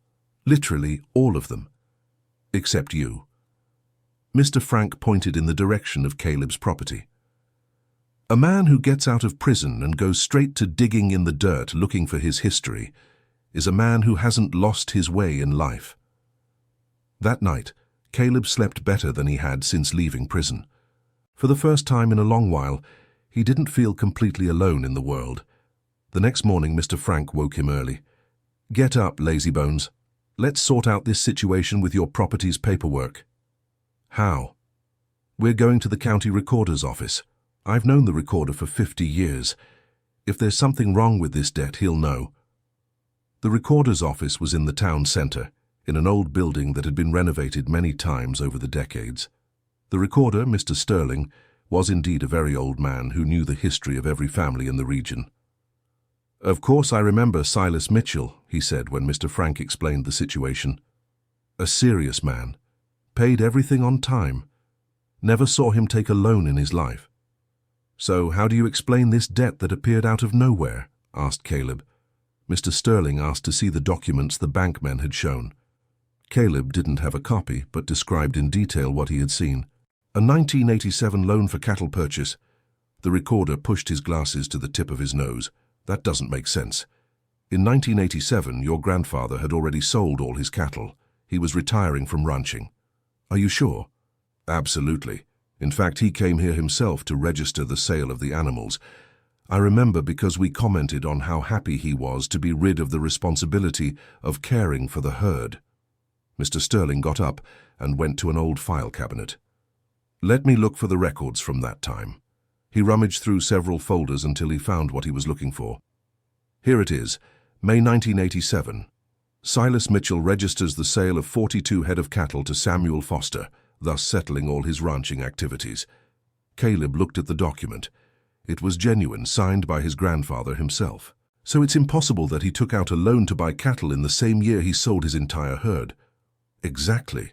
Literally all of them. Except you. Mr. Frank pointed in the direction of Caleb's property. A man who gets out of prison and goes straight to digging in the dirt looking for his history is a man who hasn't lost his way in life. That night, Caleb slept better than he had since leaving prison. For the first time in a long while, he didn't feel completely alone in the world. The next morning, Mr. Frank woke him early. Get up, lazybones. Let's sort out this situation with your property's paperwork. How? We're going to the county recorder's office. I've known the recorder for 50 years. If there's something wrong with this debt, he'll know. The recorder's office was in the town centre, in an old building that had been renovated many times over the decades. The recorder, Mr. Sterling, was indeed a very old man who knew the history of every family in the region. Of course I remember Silas Mitchell, he said when Mr. Frank explained the situation. A serious man. Paid everything on time. Never saw him take a loan in his life. So how do you explain this debt that appeared out of nowhere? Asked Caleb. Mr. Sterling asked to see the documents the bankmen had shown. Caleb didn't have a copy, but described in detail what he had seen. A 1987 loan for cattle purchase. The recorder pushed his glasses to the tip of his nose. That doesn't make sense. In 1987, your grandfather had already sold all his cattle. He was retiring from ranching. Are you sure? Absolutely. In fact, he came here himself to register the sale of the animals. I remember because we commented on how happy he was to be rid of the responsibility of caring for the herd. Mr. Sterling got up and went to an old file cabinet. Let me look for the records from that time. He rummaged through several folders until he found what he was looking for. Here it is, May 1987. Silas Mitchell registers the sale of 42 head of cattle to Samuel Foster, thus settling all his ranching activities. Caleb looked at the document. It was genuine, signed by his grandfather himself. So it's impossible that he took out a loan to buy cattle in the same year he sold his entire herd. Exactly.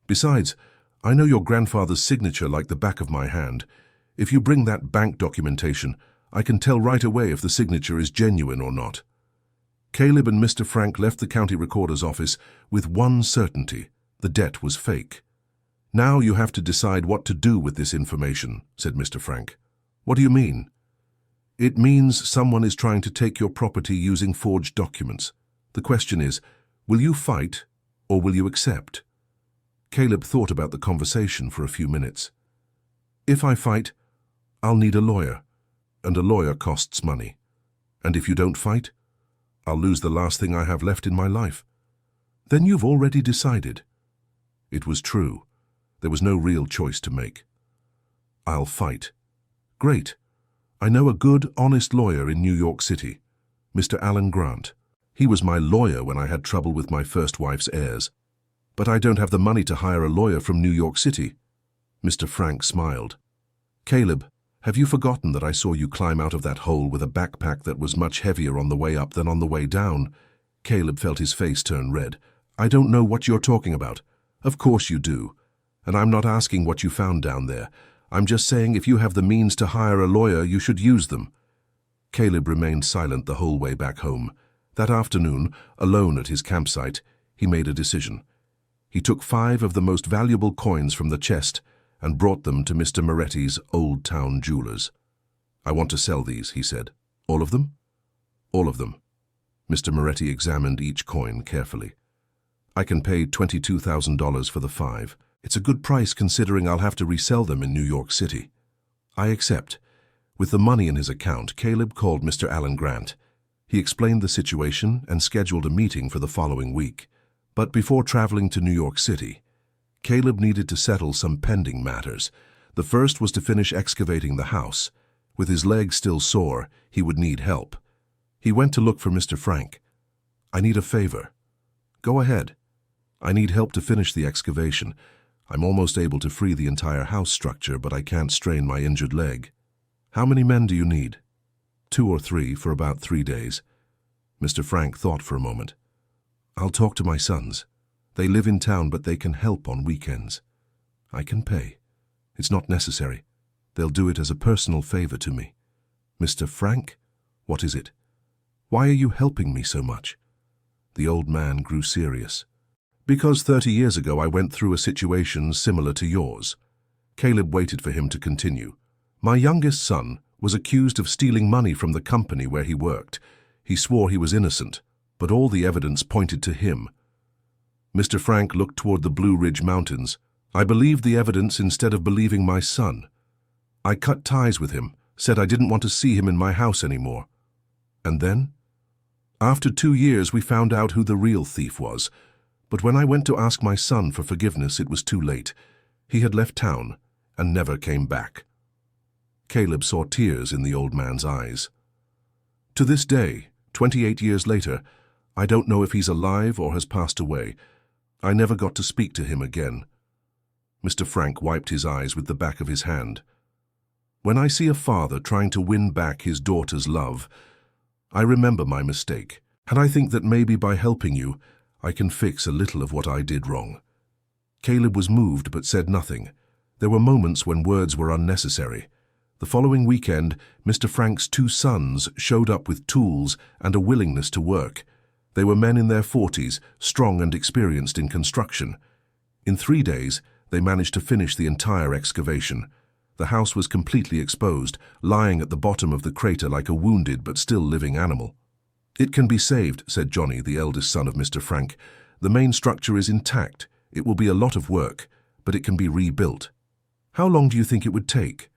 Besides, I know your grandfather's signature like the back of my hand. If you bring that bank documentation, I can tell right away if the signature is genuine or not. Caleb and Mr. Frank left the county recorder's office with one certainty: the debt was fake. Now you have to decide what to do with this information, said Mr. Frank. What do you mean? It means someone is trying to take your property using forged documents. The question is, will you fight or will you accept? Caleb thought about the conversation for a few minutes. If I fight, I'll need a lawyer, and a lawyer costs money. And if you don't fight, I'll lose the last thing I have left in my life. Then you've already decided. It was true. There was no real choice to make. I'll fight, Great. I know a good, honest lawyer in New York City, Mr. Alan Grant. He was my lawyer when I had trouble with my first wife's heirs. But I don't have the money to hire a lawyer from New York City. Mr. Frank smiled. Caleb, have you forgotten that I saw you climb out of that hole with a backpack that was much heavier on the way up than on the way down? Caleb felt his face turn red. I don't know what you're talking about. Of course you do. And I'm not asking what you found down there. I'm just saying if you have the means to hire a lawyer, you should use them. Caleb remained silent the whole way back home. That afternoon, alone at his campsite, he made a decision. He took 5 of the most valuable coins from the chest and brought them to Mr. Moretti's Old Town Jewelers. I want to sell these, he said. All of them? All of them. Mr. Moretti examined each coin carefully. I can pay $22,000 for the 5. It's a good price considering I'll have to resell them in New York City. I accept. With the money in his account, Caleb called Mr. Alan Grant. He explained the situation and scheduled a meeting for the following week. But before traveling to New York City, Caleb needed to settle some pending matters. The first was to finish excavating the house. With his leg still sore, he would need help. He went to look for Mr. Frank. I need a favor. Go ahead. I need help to finish the excavation. I'm almost able to free the entire house structure, but I can't strain my injured leg. How many men do you need? 2 or 3 for about 3 days. Mr. Frank thought for a moment. I'll talk to my sons. They live in town, but they can help on weekends. I can pay. It's not necessary. They'll do it as a personal favor to me. Mr. Frank, what is it? Why are you helping me so much? The old man grew serious. Because 30 years ago I went through a situation similar to yours. Caleb waited for him to continue. My youngest son was accused of stealing money from the company where he worked. He swore he was innocent, but all the evidence pointed to him. Mr. Frank looked toward the Blue Ridge Mountains. I believed the evidence instead of believing my son. I cut ties with him, said I didn't want to see him in my house anymore. And then? After 2 years, we found out who the real thief was. But when I went to ask my son for forgiveness, it was too late. He had left town and never came back. Caleb saw tears in the old man's eyes. To this day, 28 years later, I don't know if he's alive or has passed away. I never got to speak to him again. Mr. Frank wiped his eyes with the back of his hand. When I see a father trying to win back his daughter's love, I remember my mistake, and I think that maybe by helping you, I can fix a little of what I did wrong. Caleb was moved but said nothing. There were moments when words were unnecessary. The following weekend, Mr. Frank's 2 sons showed up with tools and a willingness to work. They were men in their 40s, strong and experienced in construction. In 3 days, they managed to finish the entire excavation. The house was completely exposed, lying at the bottom of the crater like a wounded but still living animal. It can be saved, said Johnny, the eldest son of Mr. Frank. The main structure is intact. It will be a lot of work, but it can be rebuilt. How long do you think it would take?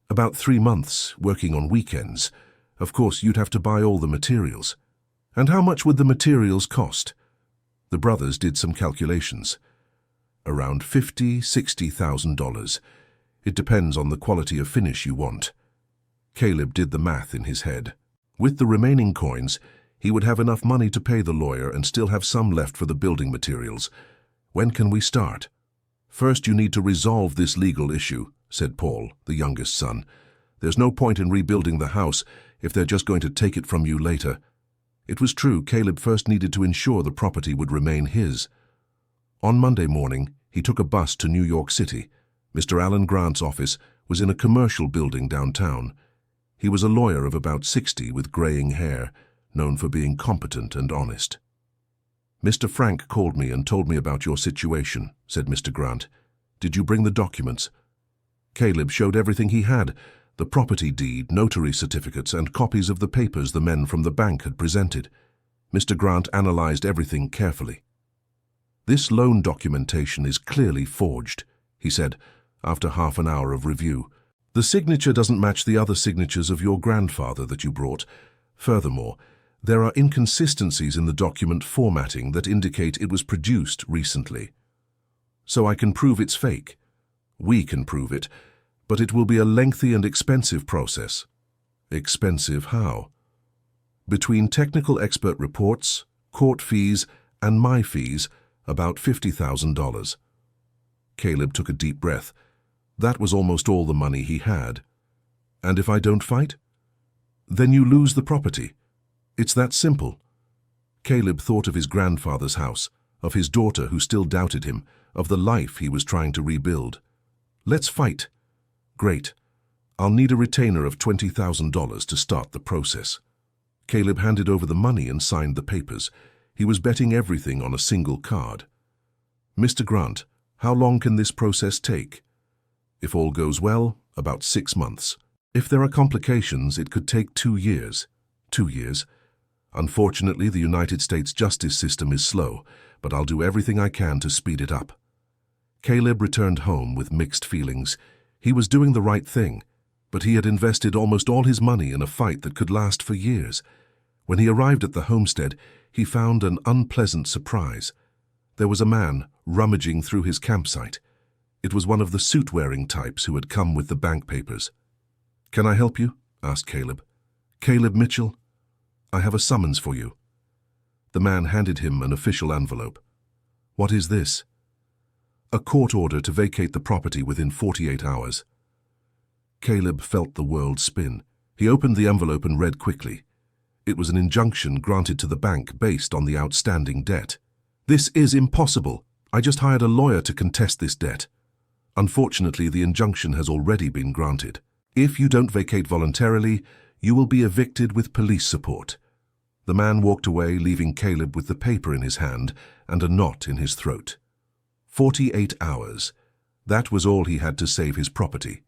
About 3 months, working on weekends. Of course, you'd have to buy all the materials. And how much would the materials cost? The brothers did some calculations. Around $50,000–$60,000. It depends on the quality of finish you want. Caleb did the math in his head. With the remaining coins, he would have enough money to pay the lawyer and still have some left for the building materials. When can we start? First, you need to resolve this legal issue, said Paul, the youngest son. There's no point in rebuilding the house if they're just going to take it from you later. It was true, Caleb first needed to ensure the property would remain his. On Monday morning, he took a bus to New York City. Mr. Alan Grant's office was in a commercial building downtown. He was a lawyer of about 60 with graying hair, known for being competent and honest. Mr. Frank called me and told me about your situation, said Mr. Grant. Did you bring the documents? Caleb showed everything he had, the property deed, notary certificates, and copies of the papers the men from the bank had presented. Mr. Grant analyzed everything carefully. This loan documentation is clearly forged, he said, after half an hour of review. The signature doesn't match the other signatures of your grandfather that you brought. Furthermore, there are inconsistencies in the document formatting that indicate it was produced recently. So I can prove it's fake. We can prove it, But it will be a lengthy and expensive process. Expensive how? Between technical expert reports, court fees, and my fees, about $50,000. Caleb took a deep breath. That was almost all the money he had. And if I don't fight? Then you lose the property. It's that simple. Caleb thought of his grandfather's house, of his daughter who still doubted him, of the life he was trying to rebuild. Let's fight. Great. I'll need a retainer of $20,000 to start the process. Caleb handed over the money and signed the papers. He was betting everything on a single card. Mr. Grant, how long can this process take? If all goes well, about 6 months. If there are complications, it could take 2 years. 2 years. Unfortunately, the United States justice system is slow, but I'll do everything I can to speed it up. Caleb returned home with mixed feelings. He was doing the right thing, but he had invested almost all his money in a fight that could last for years. When he arrived at the homestead, he found an unpleasant surprise. There was a man rummaging through his campsite. It was one of the suit-wearing types who had come with the bank papers. "Can I help you?" asked Caleb. "Caleb Mitchell, I have a summons for you." The man handed him an official envelope. "What is this?" "A court order to vacate the property within 48 hours. Caleb felt the world spin. He opened the envelope and read quickly. It was an injunction granted to the bank based on the outstanding debt. "This is impossible. I just hired a lawyer to contest this debt. Unfortunately, the injunction has already been granted. If you don't vacate voluntarily, you will be evicted with police support." The man walked away, leaving Caleb with the paper in his hand and a knot in his throat. 48 hours. That was all he had to save his property.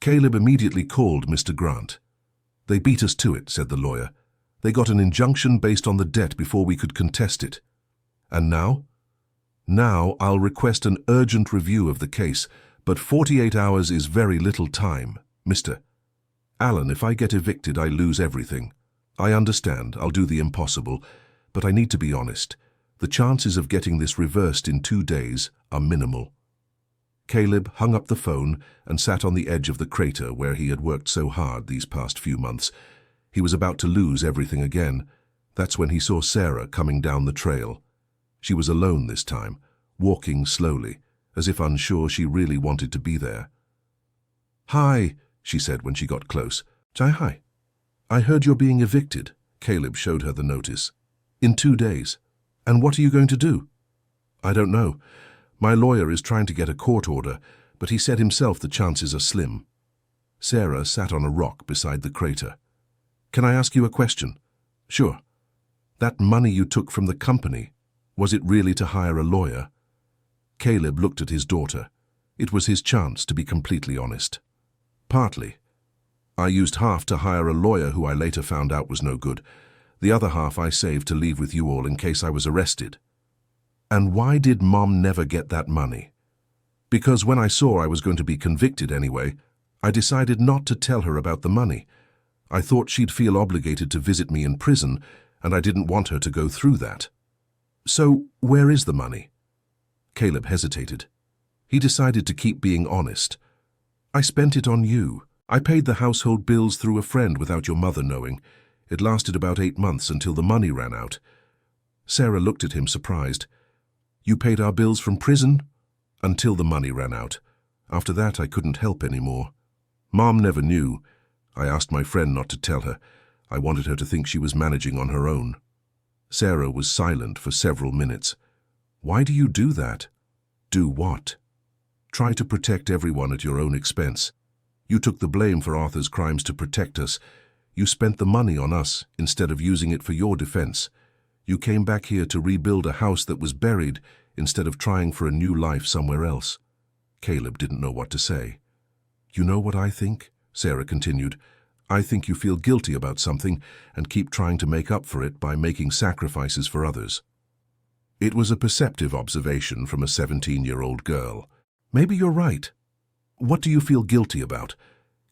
Caleb immediately called Mr. Grant. "They beat us to it," said the lawyer. "They got an injunction based on the debt before we could contest it. And now? Now I'll request an urgent review of the case, but 48 hours is very little time, Mr. Allen, if I get evicted, I lose everything. I understand, I'll do the impossible, but I need to be honest. The chances of getting this reversed in 2 days are minimal." Caleb hung up the phone and sat on the edge of the crater where he had worked so hard these past few months. He was about to lose everything again. That's when he saw Sarah coming down the trail. She was alone this time, walking slowly, as if unsure she really wanted to be there. "Hi," she said when she got close. "Hi. I heard you're being evicted." Caleb showed her the notice. "In 2 days. And what are you going to do?" "I don't know. My lawyer is trying to get a court order, but he said himself the chances are slim." Sarah sat on a rock beside the crater. "Can I ask you a question?" "Sure." "That money you took from the company, was it really to hire a lawyer?" Caleb looked at his daughter. It was his chance to be completely honest. "Partly. I used half to hire a lawyer who I later found out was no good. The other half I saved to leave with you all in case I was arrested." "And why did Mom never get that money?" "Because when I saw I was going to be convicted anyway, I decided not to tell her about the money. I thought she'd feel obligated to visit me in prison, and I didn't want her to go through that." "So, where is the money?" Caleb hesitated. He decided to keep being honest. "I spent it on you. I paid the household bills through a friend without your mother knowing. It lasted about 8 months until the money ran out." Sarah looked at him surprised. "You paid our bills from prison?" "Until the money ran out. After that, I couldn't help anymore. Mom never knew. I asked my friend not to tell her. I wanted her to think she was managing on her own." Sarah was silent for several minutes. "Why do you do that?" "Do what?" "Try to protect everyone at your own expense. You took the blame for Arthur's crimes to protect us. You spent the money on us instead of using it for your defense. You came back here to rebuild a house that was buried instead of trying for a new life somewhere else." Caleb didn't know what to say. "You know what I think?" Sarah continued. "I think you feel guilty about something and keep trying to make up for it by making sacrifices for others." It was a perceptive observation from a 17-year-old girl. "Maybe you're right. What do you feel guilty about?"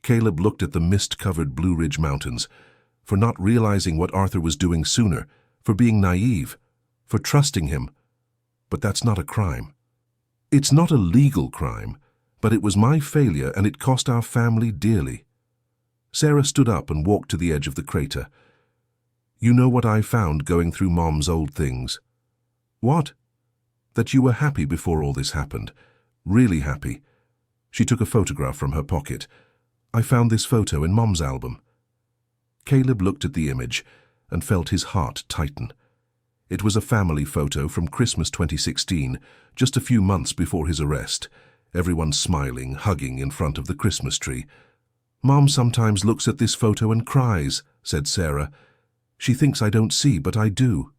Caleb looked at the mist-covered Blue Ridge Mountains, for not realizing what Arthur was doing sooner, for being naive, for trusting him. But that's not a crime. It's not a legal crime, But it was my failure and it cost our family dearly. Sarah stood up and walked to the edge of the crater. You know what I found going through Mom's old things? What? That you were happy before all this happened. Really happy. She took a photograph from her pocket. I found this photo in Mom's album. Caleb looked at the image and felt his heart tighten. It was a family photo from Christmas 2016, just a few months before his arrest. Everyone smiling, hugging in front of the Christmas tree. Mom sometimes looks at this photo and cries, said Sarah. She thinks I don't see, but I do.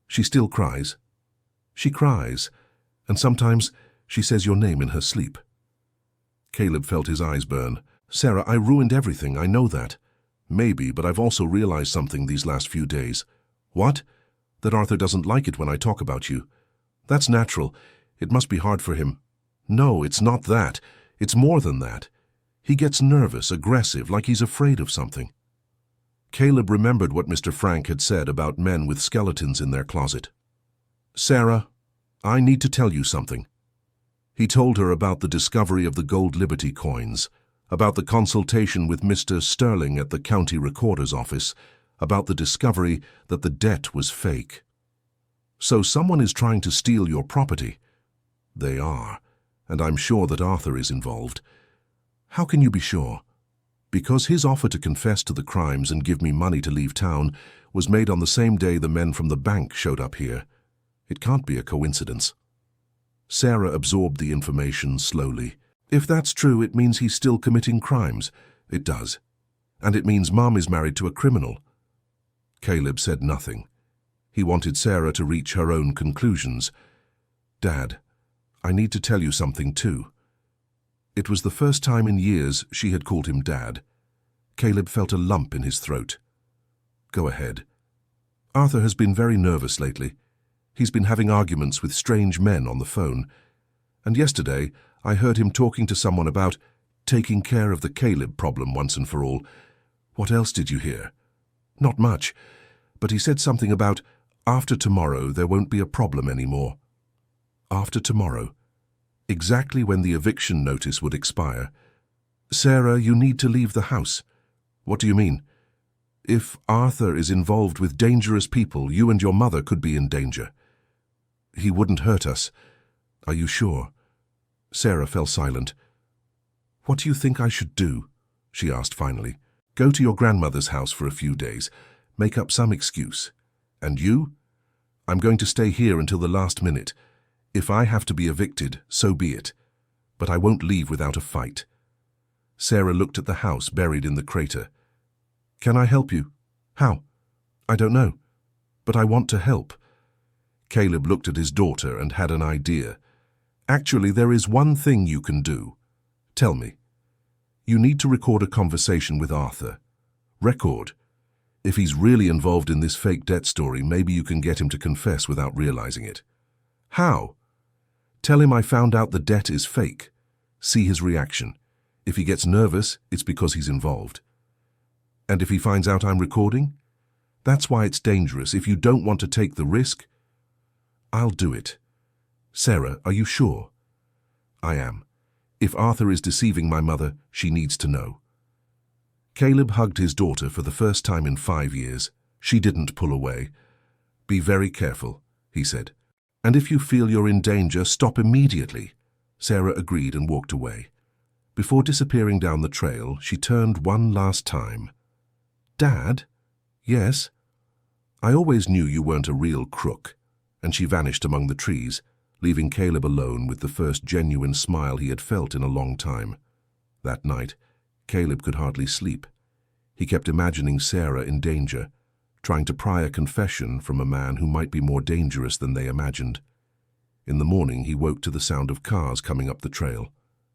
She still cries. She cries, and sometimes she says your name in her sleep. Caleb felt his eyes burn. Sarah, I ruined everything, I know that. Maybe, but I've also realized something these last few days. What? That Arthur doesn't like it when I talk about you. That's natural. It must be hard for him. No, it's not that. It's more than that. He gets nervous, aggressive, like he's afraid of something. Caleb remembered what Mr. Frank had said about men with skeletons in their closet. Sarah, I need to tell you something. He told her about the discovery of the gold Liberty coins, about the consultation with Mr. Sterling at the county recorder's office, about the discovery that the debt was fake. So someone is trying to steal your property. They are, and I'm sure that Arthur is involved. How can you be sure? Because his offer to confess to the crimes and give me money to leave town was made on the same day the men from the bank showed up here. It can't be a coincidence. Sarah absorbed the information slowly. If that's true, it means he's still committing crimes. It does. And it means Mom is married to a criminal. Caleb said nothing. He wanted Sarah to reach her own conclusions. Dad, I need to tell you something too. It was the first time in years she had called him Dad. Caleb felt a lump in his throat. Go ahead. Arthur has been very nervous lately. He's been having arguments with strange men on the phone. And yesterday, I heard him talking to someone about taking care of the Caleb problem once and for all. What else did you hear? Not much, but he said something about after tomorrow there won't be a problem anymore. After tomorrow. Exactly when the eviction notice would expire. Sarah, you need to leave the house. What do you mean? If Arthur is involved with dangerous people, you and your mother could be in danger. He wouldn't hurt us. Are you sure? Sarah fell silent. What do you think I should do? She asked finally. Go to your grandmother's house for a few days. Make up some excuse. And you? I'm going to stay here until the last minute. If I have to be evicted, so be it. But I won't leave without a fight. Sarah looked at the house buried in the crater. Can I help you? How? I don't know. But I want to help. Caleb looked at his daughter and had an idea. Actually, there is one thing you can do. Tell me. You need to record a conversation with Arthur. Record. If he's really involved in this fake debt story, maybe you can get him to confess without realizing it. How? Tell him I found out the debt is fake. See his reaction. If he gets nervous, it's because he's involved. And if he finds out I'm recording? That's why it's dangerous. If you don't want to take the risk, I'll do it. Sarah, are you sure? I am. If Arthur is deceiving my mother, she needs to know. Caleb hugged his daughter for the first time in 5 years. She didn't pull away. Be very careful, he said. And if you feel you're in danger, stop immediately. Sarah agreed and walked away. Before disappearing down the trail, she turned one last time. Dad? Yes? I always knew you weren't a real crook. And she vanished among the trees, leaving Caleb alone with the first genuine smile he had felt in a long time. That night, Caleb could hardly sleep. He kept imagining Sarah in danger, trying to pry a confession from a man who might be more dangerous than they imagined. In the morning, he woke to the sound of cars coming up the trail.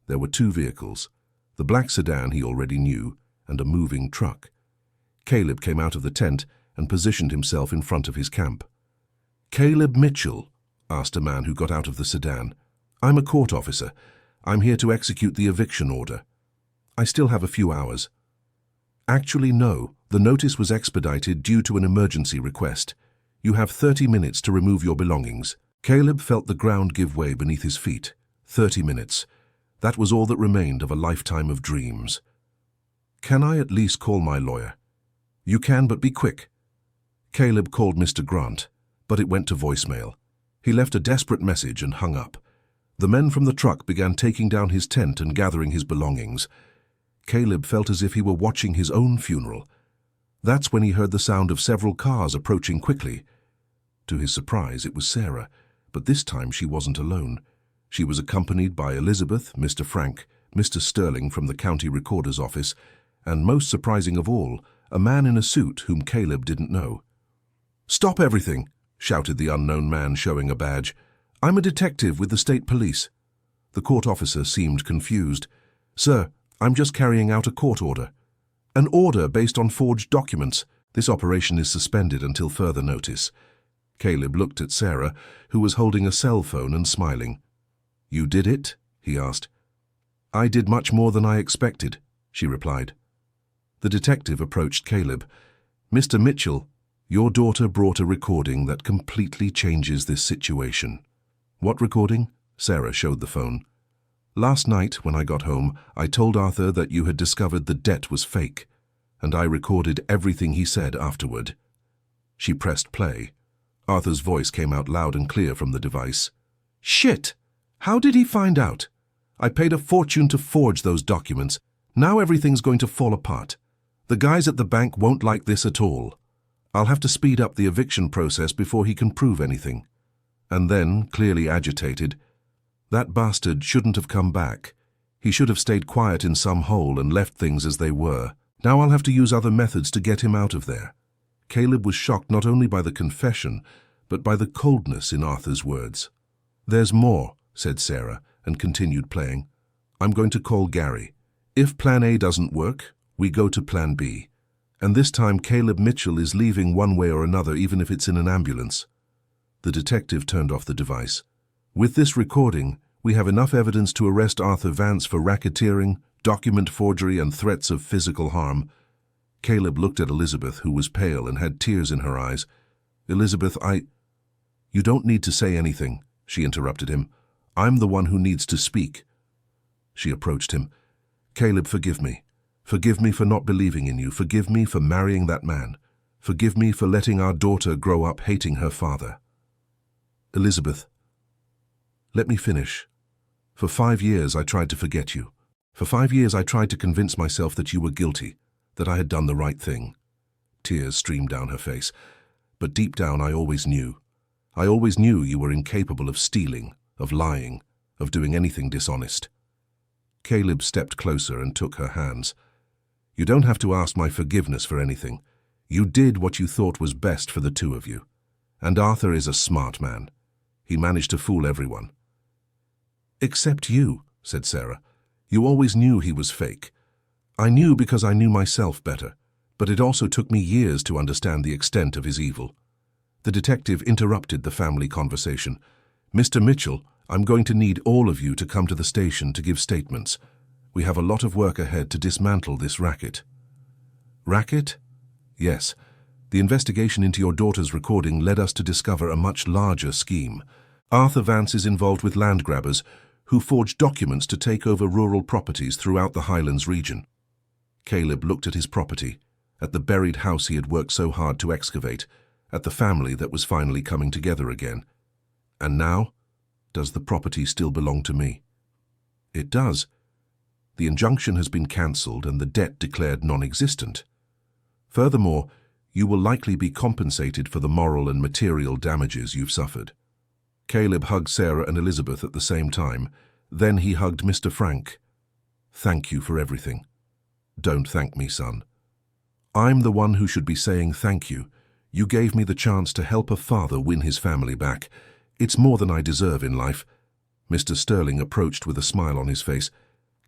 There were 2 vehicles, the black sedan he already knew, and a moving truck. Caleb came out of the tent and positioned himself in front of his camp. Caleb Mitchell, asked a man who got out of the sedan. I'm a court officer. I'm here to execute the eviction order. I still have a few hours. Actually, no. The notice was expedited due to an emergency request. You have 30 minutes to remove your belongings. Caleb felt the ground give way beneath his feet. 30 minutes. That was all that remained of a lifetime of dreams. "Can I at least call my lawyer?" "You can, but be quick." Caleb called Mr. Grant, but it went to voicemail. He left a desperate message and hung up. The men from the truck began taking down his tent and gathering his belongings. Caleb felt as if he were watching his own funeral. That's when he heard the sound of several cars approaching quickly. To his surprise, it was Sarah, but this time she wasn't alone. She was accompanied by Elizabeth, Mr. Frank, Mr. Sterling from the county recorder's office, and most surprising of all, a man in a suit whom Caleb didn't know. "Stop everything!" shouted the unknown man, showing a badge. "I'm a detective with the state police." The court officer seemed confused. "Sir, I'm just carrying out a court order." "An order based on forged documents. This operation is suspended until further notice." Caleb looked at Sarah, who was holding a cell phone and smiling. "You did it?" he asked. "I did much more than I expected," she replied. The detective approached Caleb. "Mr. Mitchell, your daughter brought a recording that completely changes this situation." "What recording?" Sarah showed the phone. "Last night, when I got home, I told Arthur that you had discovered the debt was fake, and I recorded everything he said afterward." She pressed play. Arthur's voice came out loud and clear from the device. "Shit! How did he find out? I paid a fortune to forge those documents. Now everything's going to fall apart. The guys at the bank won't like this at all. I'll have to speed up the eviction process before he can prove anything." And then, clearly agitated, "That bastard shouldn't have come back. He should have stayed quiet in some hole and left things as they were. Now I'll have to use other methods to get him out of there." Caleb was shocked not only by the confession, but by the coldness in Arthur's words. "There's more," said Sarah, and continued playing. "I'm going to call Gary. If Plan A doesn't work, we go to Plan B. And this time Caleb Mitchell is leaving one way or another, even if it's in an ambulance." The detective turned off the device. "With this recording, we have enough evidence to arrest Arthur Vance for racketeering, document forgery, and threats of physical harm." Caleb looked at Elizabeth, who was pale and had tears in her eyes. "Elizabeth, You don't need to say anything," she interrupted him. "I'm the one who needs to speak." She approached him. "Caleb, forgive me. Forgive me for not believing in you. Forgive me for marrying that man. Forgive me for letting our daughter grow up hating her father." "Elizabeth, let me finish. For 5 years I tried to forget you. For 5 years I tried to convince myself that you were guilty, that I had done the right thing." Tears streamed down her face. "But deep down I always knew. I always knew you were incapable of stealing, of lying, of doing anything dishonest." Caleb stepped closer and took her hands. "You don't have to ask my forgiveness for anything. You did what you thought was best for the two of you. And Arthur is a smart man. He managed to fool everyone." "Except you," said Sarah. "You always knew he was fake." "I knew because I knew myself better, but it also took me years to understand the extent of his evil." The detective interrupted the family conversation. "Mr. Mitchell, I'm going to need all of you to come to the station to give statements. We have a lot of work ahead to dismantle this racket." "Racket?" "Yes. The investigation into your daughter's recording led us to discover a much larger scheme. Arthur Vance is involved with land grabbers who forged documents to take over rural properties throughout the Highlands region." Caleb looked at his property, at the buried house he had worked so hard to excavate, at the family that was finally coming together again. "And now, does the property still belong to me?" "It does. The injunction has been cancelled and the debt declared non-existent. Furthermore, you will likely be compensated for the moral and material damages you've suffered." Caleb hugged Sarah and Elizabeth at the same time. Then he hugged Mr. Frank. "Thank you for everything." "Don't thank me, son. I'm the one who should be saying thank you. You gave me the chance to help a father win his family back. It's more than I deserve in life." Mr. Sterling approached with a smile on his face.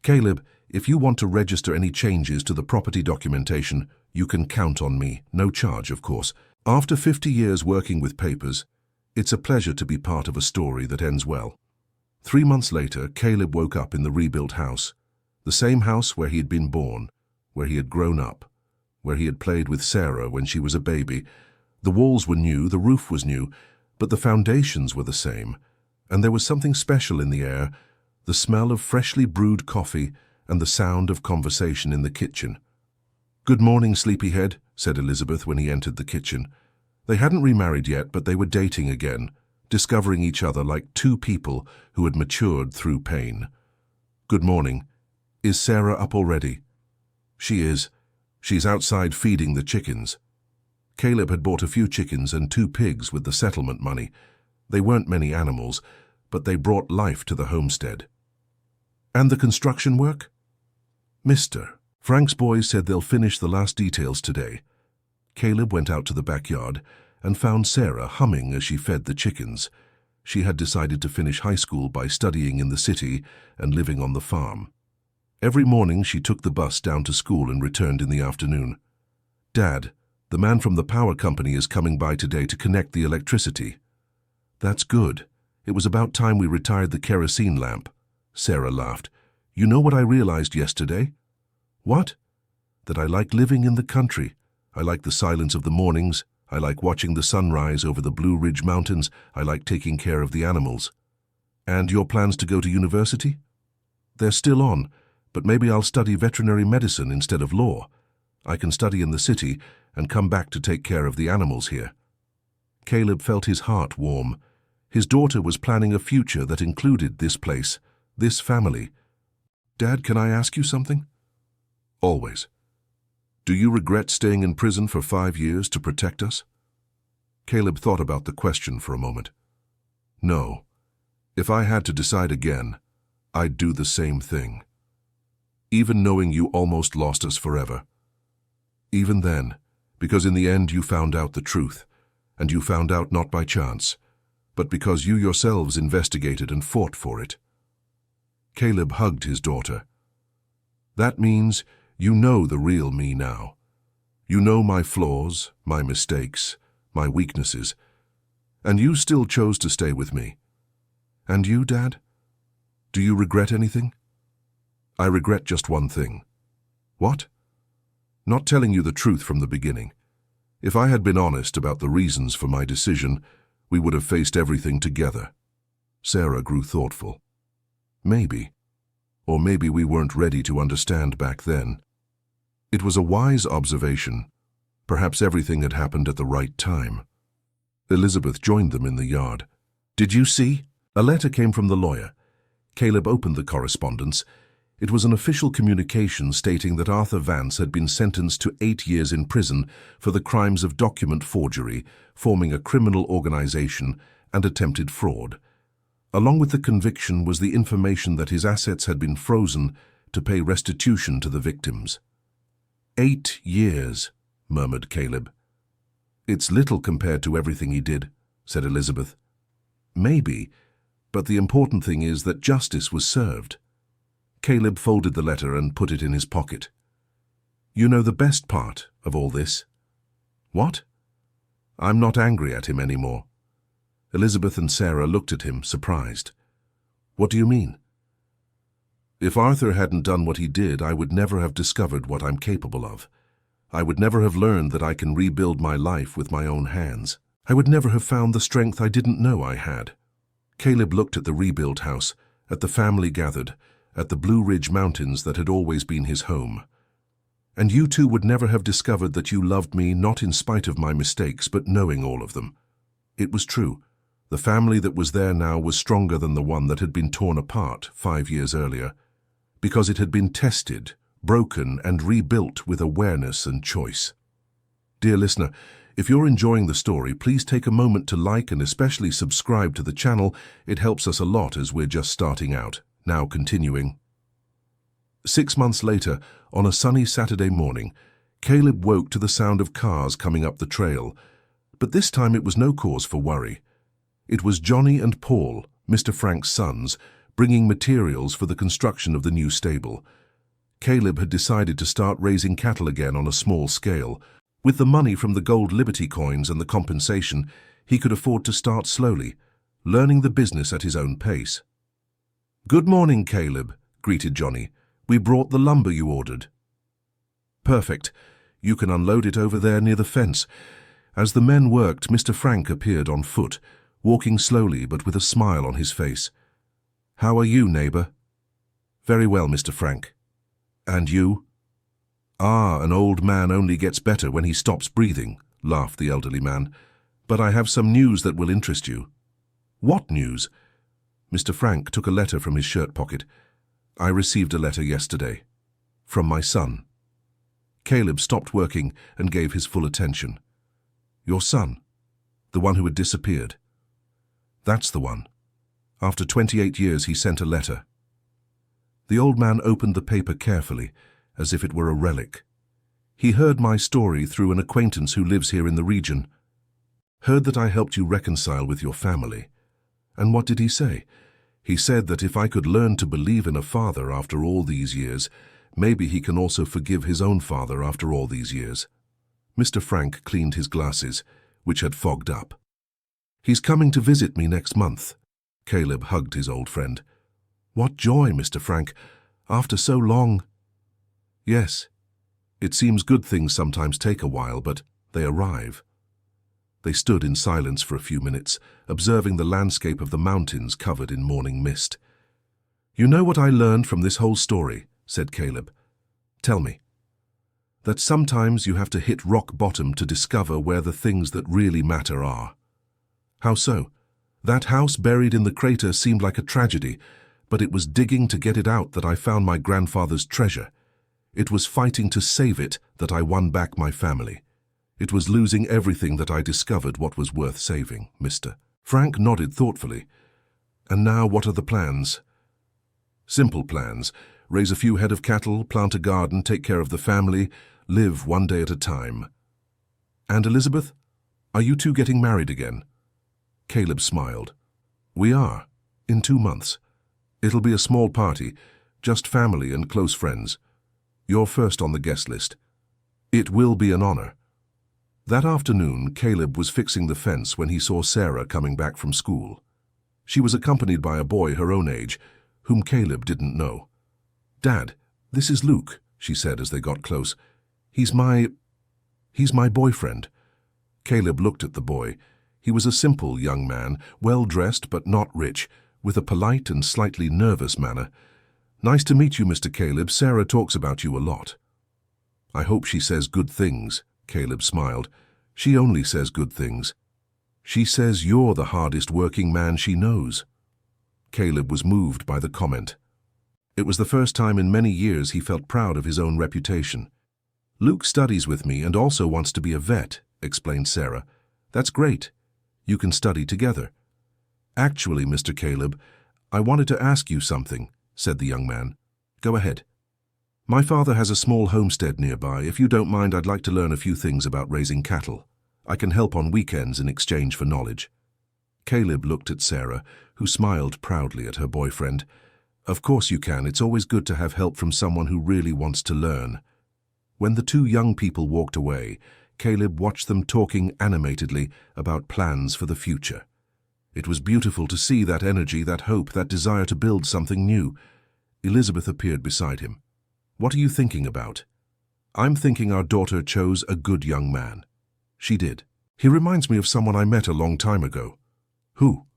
"Caleb, if you want to register any changes to the property documentation, you can count on me. No charge, of course. After 50 years working with papers, it's a pleasure to be part of a story that ends well." 3 months later, Caleb woke up in the rebuilt house. The same house where he had been born, where he had grown up, where he had played with Sarah when she was a baby. The walls were new, the roof was new, but the foundations were the same, and there was something special in the air, the smell of freshly brewed coffee, and the sound of conversation in the kitchen. "Good morning, sleepyhead," said Elizabeth when he entered the kitchen. They hadn't remarried yet, but they were dating again, discovering each other like two people who had matured through pain. "Good morning. Is Sarah up already?" "She is. She's outside feeding the chickens." Caleb had bought a few chickens and 2 pigs with the settlement money. They weren't many animals, but they brought life to the homestead. "And the construction work?" "Mister, Frank's boys said they'll finish the last details today." Caleb went out to the backyard and found Sarah humming as she fed the chickens. She had decided to finish high school by studying in the city and living on the farm. Every morning she took the bus down to school and returned in the afternoon. "Dad, the man from the power company is coming by today to connect the electricity." "That's good. It was about time we retired the kerosene lamp." Sarah laughed. "You know what I realized yesterday?" "What?" "That I like living in the country. I like the silence of the mornings. I like watching the sunrise over the Blue Ridge Mountains. I like taking care of the animals." "And your plans to go to university?" "They're still on, but maybe I'll study veterinary medicine instead of law. I can study in the city and come back to take care of the animals here." Caleb felt his heart warm. His daughter was planning a future that included this place, this family. "Dad, can I ask you something?" "Always." "Do you regret staying in prison for 5 years to protect us?" Caleb thought about the question for a moment. "No. If I had to decide again, I'd do the same thing. Even knowing you almost lost us forever. Even then, because in the end you found out the truth, and you found out not by chance, but because you yourselves investigated and fought for it." Caleb hugged his daughter. "That means you know the real me now. You know my flaws, my mistakes, my weaknesses, and you still chose to stay with me. And you, Dad? Do you regret anything?" "I regret just one thing." "What?" "Not telling you the truth from the beginning. If I had been honest about the reasons for my decision, we would have faced everything together." Sarah grew thoughtful. "Maybe. Or maybe we weren't ready to understand back then." It was a wise observation. Perhaps everything had happened at the right time. Elizabeth joined them in the yard. "Did you see?" A letter came from the lawyer. Caleb opened the correspondence. It was an official communication stating that Arthur Vance had been sentenced to 8 years in prison for the crimes of document forgery, forming a criminal organization, and attempted fraud. Along with the conviction was the information that his assets had been frozen to pay restitution to the victims. 8 years, murmured Caleb. "It's little compared to everything he did," said Elizabeth. "Maybe, but the important thing is that justice was served." Caleb folded the letter and put it in his pocket. "You know the best part of all this?" "What?" "I'm not angry at him anymore." Elizabeth and Sarah looked at him, surprised. "What do you mean?" "If Arthur hadn't done what he did, I would never have discovered what I'm capable of. I would never have learned that I can rebuild my life with my own hands. I would never have found the strength I didn't know I had." Caleb looked at the rebuilt house, at the family gathered, at the Blue Ridge Mountains that had always been his home. "And you two would never have discovered that you loved me not in spite of my mistakes, but knowing all of them." It was true. The family that was there now was stronger than the one that had been torn apart 5 years earlier, because it had been tested, broken, and rebuilt with awareness and choice. Dear listener, if you're enjoying the story, please take a moment to like and especially subscribe to the channel. It helps us a lot as we're just starting out. Now continuing. 6 months later, on a sunny Saturday morning, Caleb woke to the sound of cars coming up the trail. But this time it was no cause for worry. It was Johnny and Paul, Mr. Frank's sons, bringing materials for the construction of the new stable. Caleb had decided to start raising cattle again on a small scale. With the money from the gold Liberty coins and the compensation, he could afford to start slowly, learning the business at his own pace. "Good morning, Caleb," greeted Johnny. "We brought the lumber you ordered." "Perfect. You can unload it over there near the fence." As the men worked, Mr. Frank appeared on foot, walking slowly but with a smile on his face. "How are you, neighbor?" Very well, Mr. Frank. And you? Ah, an old man only gets better when he stops breathing, laughed the elderly man. But I have some news that will interest you. What news? Mr. Frank took a letter from his shirt pocket. I received a letter yesterday. From my son. Caleb stopped working and gave his full attention. Your son? The one who had disappeared? That's the one. After 28 years he sent a letter. The old man opened the paper carefully, as if it were a relic. He heard my story through an acquaintance who lives here in the region. Heard that I helped you reconcile with your family. And what did he say? He said that if I could learn to believe in a father after all these years, maybe he can also forgive his own father after all these years. Mr. Frank cleaned his glasses, which had fogged up. He's coming to visit me next month. Caleb hugged his old friend. What joy, Mr. Frank, after so long. Yes, it seems good things sometimes take a while, but they arrive. They stood in silence for a few minutes, observing the landscape of the mountains covered in morning mist. You know what I learned from this whole story, said Caleb. Tell me. That sometimes you have to hit rock bottom to discover where the things that really matter are. How so? That house buried in the crater seemed like a tragedy, but it was digging to get it out that I found my grandfather's treasure. It was fighting to save it that I won back my family. It was losing everything that I discovered what was worth saving, Mr. Frank nodded thoughtfully. And now what are the plans? Simple plans. Raise a few head of cattle, plant a garden, take care of the family, live one day at a time. And Elizabeth? Are you two getting married again? Caleb smiled. We are, in 2 months. It'll be a small party, just family and close friends. You're first on the guest list. It will be an honor. That afternoon, Caleb was fixing the fence when he saw Sarah coming back from school. She was accompanied by a boy her own age, whom Caleb didn't know. Dad, this is Luke, she said as they got close. He's my boyfriend. Caleb looked at the boy. He was a simple young man, well-dressed but not rich, with a polite and slightly nervous manner. Nice to meet you, Mr. Caleb. Sarah talks about you a lot. I hope she says good things, Caleb smiled. She only says good things. She says you're the hardest working man she knows. Caleb was moved by the comment. It was the first time in many years he felt proud of his own reputation. Luke studies with me and also wants to be a vet, explained Sarah. That's great. You can study together. Actually, Mr. Caleb, I wanted to ask you something, said the young man. Go ahead. My father has a small homestead nearby. If you don't mind, I'd like to learn a few things about raising cattle. I can help on weekends in exchange for knowledge. Caleb looked at Sarah, who smiled proudly at her boyfriend. Of course you can. It's always good to have help from someone who really wants to learn. When the two young people walked away, Caleb watched them talking animatedly about plans for the future. It was beautiful to see that energy, that hope, that desire to build something new. Elizabeth appeared beside him. What are you thinking about? I'm thinking our daughter chose a good young man. She did. He reminds me of someone I met a long time ago. Who?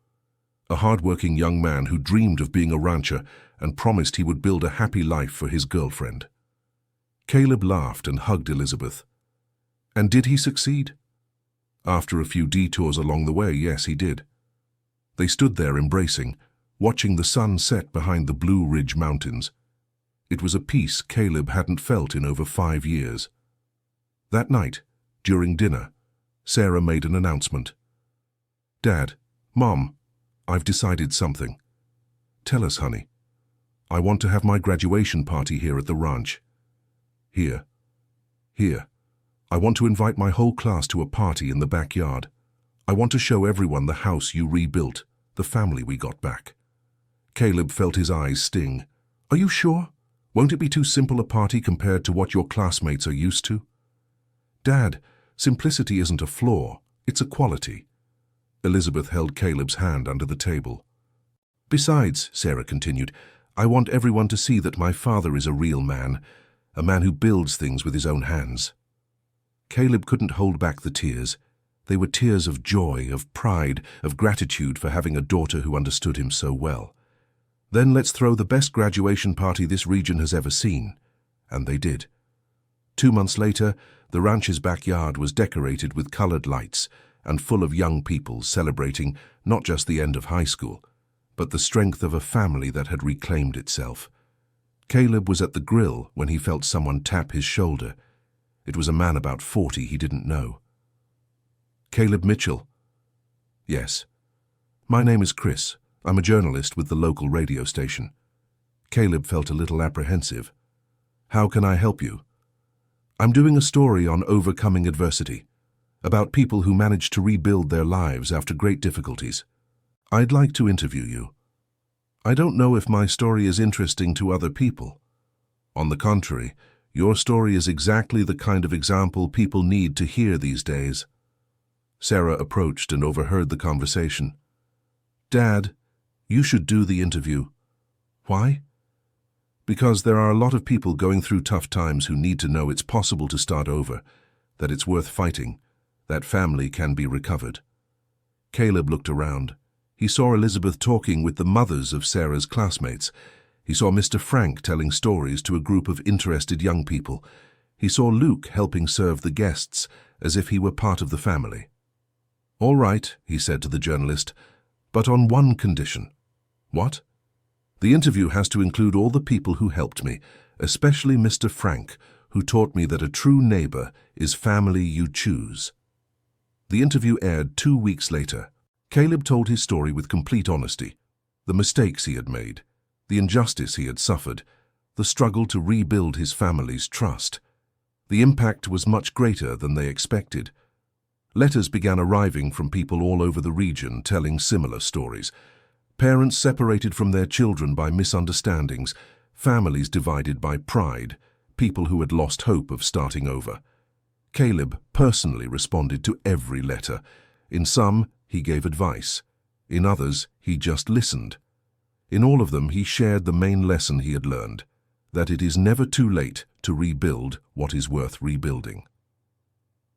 A hard-working young man who dreamed of being a rancher and promised he would build a happy life for his girlfriend. Caleb laughed and hugged Elizabeth. And did he succeed? After a few detours along the way, yes, he did. They stood there embracing, watching the sun set behind the Blue Ridge Mountains. It was a peace Caleb hadn't felt in over 5 years. That night, during dinner, Sarah made an announcement. Dad, Mom, I've decided something. Tell us, honey. I want to have my graduation party here at the ranch. Here. I want to invite my whole class to a party in the backyard. I want to show everyone the house you rebuilt, the family we got back. Caleb felt his eyes sting. Are you sure? Won't it be too simple a party compared to what your classmates are used to? Dad, simplicity isn't a flaw, it's a quality. Elizabeth held Caleb's hand under the table. Besides, Sarah continued, I want everyone to see that my father is a real man, a man who builds things with his own hands. Caleb couldn't hold back the tears. They were tears of joy, of pride, of gratitude for having a daughter who understood him so well. Then let's throw the best graduation party this region has ever seen. And they did. 2 months later, the ranch's backyard was decorated with colored lights and full of young people celebrating not just the end of high school, but the strength of a family that had reclaimed itself. Caleb was at the grill when he felt someone tap his shoulder. It was a man about 40 he didn't know. Caleb Mitchell. Yes. My name is Chris. I'm a journalist with the local radio station. Caleb felt a little apprehensive. How can I help you? I'm doing a story on overcoming adversity, about people who managed to rebuild their lives after great difficulties. I'd like to interview you. I don't know if my story is interesting to other people. On the contrary, your story is exactly the kind of example people need to hear these days. Sarah approached and overheard the conversation. Dad, you should do the interview. Why? Because there are a lot of people going through tough times who need to know it's possible to start over, that it's worth fighting, that family can be recovered. Caleb looked around. He saw Elizabeth talking with the mothers of Sarah's classmates. He saw Mr. Frank telling stories to a group of interested young people. He saw Luke helping serve the guests as if he were part of the family. All right, he said to the journalist, but on one condition. What? The interview has to include all the people who helped me, especially Mr. Frank, who taught me that a true neighbor is family you choose. The interview aired 2 weeks later. Caleb told his story with complete honesty, the mistakes he had made, the injustice he had suffered, the struggle to rebuild his family's trust. The impact was much greater than they expected. Letters began arriving from people all over the region telling similar stories. Parents separated from their children by misunderstandings, families divided by pride, people who had lost hope of starting over. Caleb personally responded to every letter. In some, he gave advice. In others, he just listened. In all of them, he shared the main lesson he had learned, that it is never too late to rebuild what is worth rebuilding.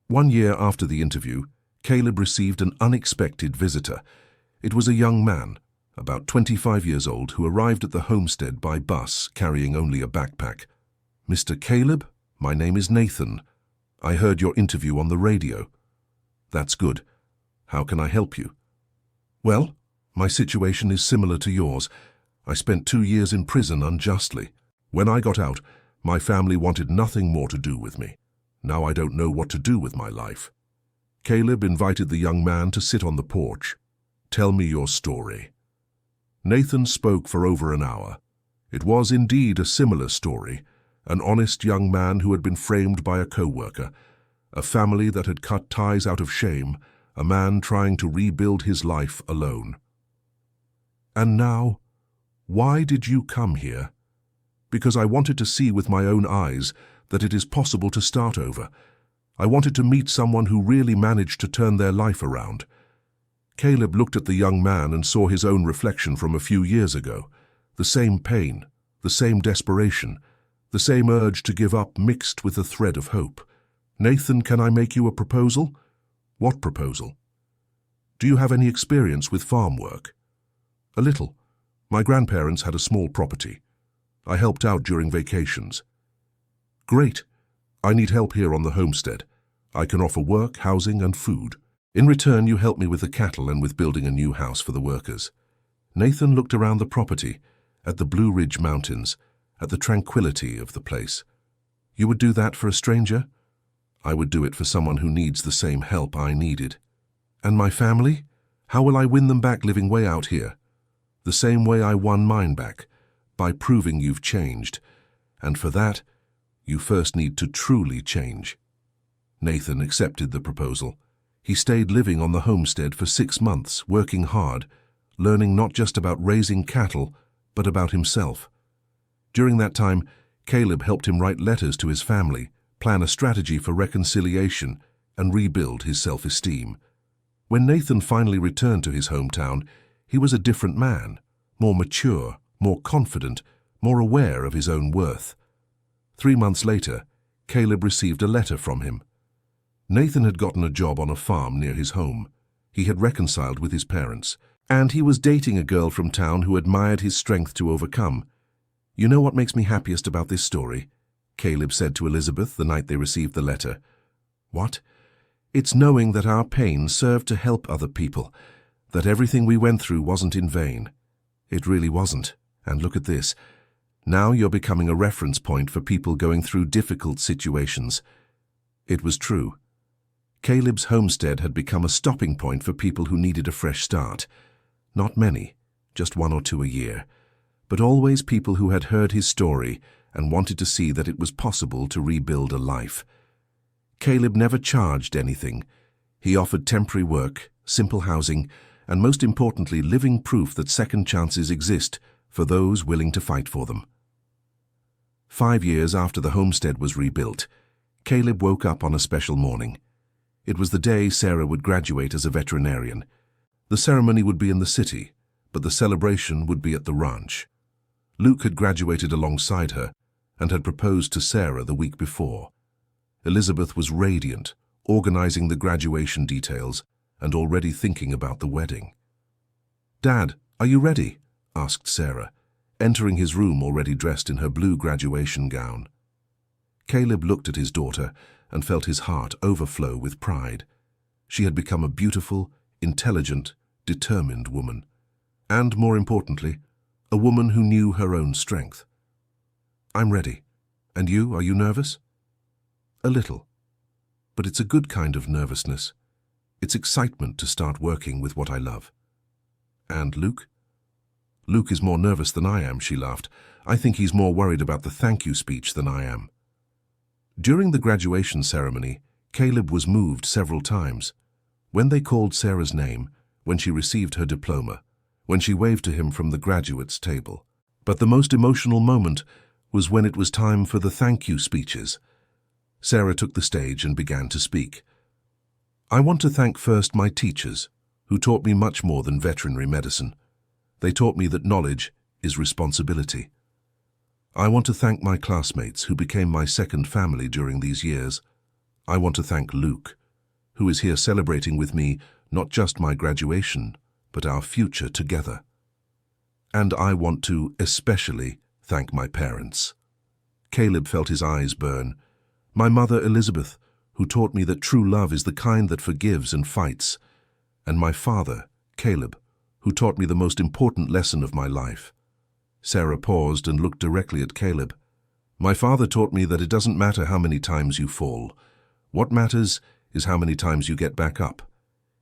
1 year after the interview, Caleb received an unexpected visitor. It was a young man, about 25 years old, who arrived at the homestead by bus carrying only a backpack. Mr. Caleb, my name is Nathan. I heard your interview on the radio. That's good. How can I help you? Well, my situation is similar to yours. I spent 2 years in prison unjustly. When I got out, my family wanted nothing more to do with me. Now I don't know what to do with my life. Caleb invited the young man to sit on the porch. Tell me your story. Nathan spoke for over an hour. It was indeed a similar story, an honest young man who had been framed by a co-worker, a family that had cut ties out of shame, a man trying to rebuild his life alone. And now, why did you come here? Because I wanted to see with my own eyes that it is possible to start over. I wanted to meet someone who really managed to turn their life around. Caleb looked at the young man and saw his own reflection from a few years ago. The same pain, the same desperation, the same urge to give up mixed with a thread of hope. Nathan, can I make you a proposal? What proposal? Do you have any experience with farm work? A little. My grandparents had a small property. I helped out during vacations. Great. I need help here on the homestead. I can offer work, housing, and food. In return, you help me with the cattle and with building a new house for the workers. Nathan looked around the property, at the Blue Ridge Mountains, at the tranquility of the place. You would do that for a stranger? I would do it for someone who needs the same help I needed. And my family? How will I win them back living way out here? The same way I won mine back, by proving you've changed. And for that, you first need to truly change. Nathan accepted the proposal. He stayed living on the homestead for 6 months, working hard, learning not just about raising cattle, but about himself. During that time, Caleb helped him write letters to his family, plan a strategy for reconciliation, and rebuild his self-esteem. When Nathan finally returned to his hometown, he was a different man, more mature, more confident, more aware of his own worth. 3 months later, Caleb received a letter from him. Nathan had gotten a job on a farm near his home. He had reconciled with his parents. And he was dating a girl from town who admired his strength to overcome. "You know what makes me happiest about this story?" Caleb said to Elizabeth the night they received the letter. "What?" "It's knowing that our pain served to help other people, that everything we went through wasn't in vain. It really wasn't. And look at this. Now you're becoming a reference point for people going through difficult situations." It was true. Caleb's homestead had become a stopping point for people who needed a fresh start. Not many, just 1 or 2 a year, but always people who had heard his story and wanted to see that it was possible to rebuild a life. Caleb never charged anything. He offered temporary work, simple housing, and most importantly, living proof that second chances exist for those willing to fight for them. 5 years after the homestead was rebuilt, Caleb woke up on a special morning. It was the day Sarah would graduate as a veterinarian. The ceremony would be in the city, but the celebration would be at the ranch. Luke had graduated alongside her and had proposed to Sarah the week before. Elizabeth was radiant, organizing the graduation details and already thinking about the wedding. "Dad, are you ready?" asked Sarah, entering his room already dressed in her blue graduation gown. Caleb looked at his daughter and felt his heart overflow with pride. She had become a beautiful, intelligent, determined woman. And, more importantly, a woman who knew her own strength. "I'm ready. And you, are you nervous?" "A little. But it's a good kind of nervousness. It's excitement to start working with what I love." "And Luke?" "Luke is more nervous than I am," she laughed. "I think he's more worried about the thank you speech than I am." During the graduation ceremony, Caleb was moved several times. When they called Sarah's name, when she received her diploma, when she waved to him from the graduates' table. But the most emotional moment was when it was time for the thank you speeches. Sarah took the stage and began to speak. "I want to thank first my teachers, who taught me much more than veterinary medicine. They taught me that knowledge is responsibility. I want to thank my classmates who became my second family during these years. I want to thank Luke, who is here celebrating with me not just my graduation, but our future together. And I want to especially thank my parents." Caleb felt his eyes burn. "My mother Elizabeth, who taught me that true love is the kind that forgives and fights. And my father, Caleb, who taught me the most important lesson of my life." Sarah paused and looked directly at Caleb. "My father taught me that it doesn't matter how many times you fall. What matters is how many times you get back up.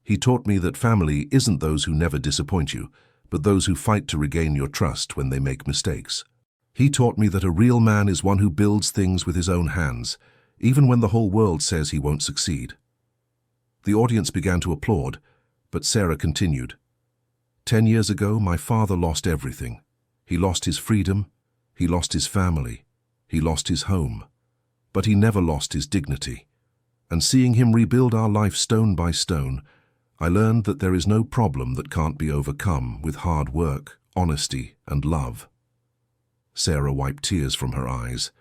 He taught me that family isn't those who never disappoint you, but those who fight to regain your trust when they make mistakes. He taught me that a real man is one who builds things with his own hands, even when the whole world says he won't succeed." The audience began to applaud, but Sarah continued. 10 years ago, my father lost everything. He lost his freedom, he lost his family, he lost his home, but he never lost his dignity. And seeing him rebuild our life stone by stone, I learned that there is no problem that can't be overcome with hard work, honesty, and love." Sarah wiped tears from her eyes.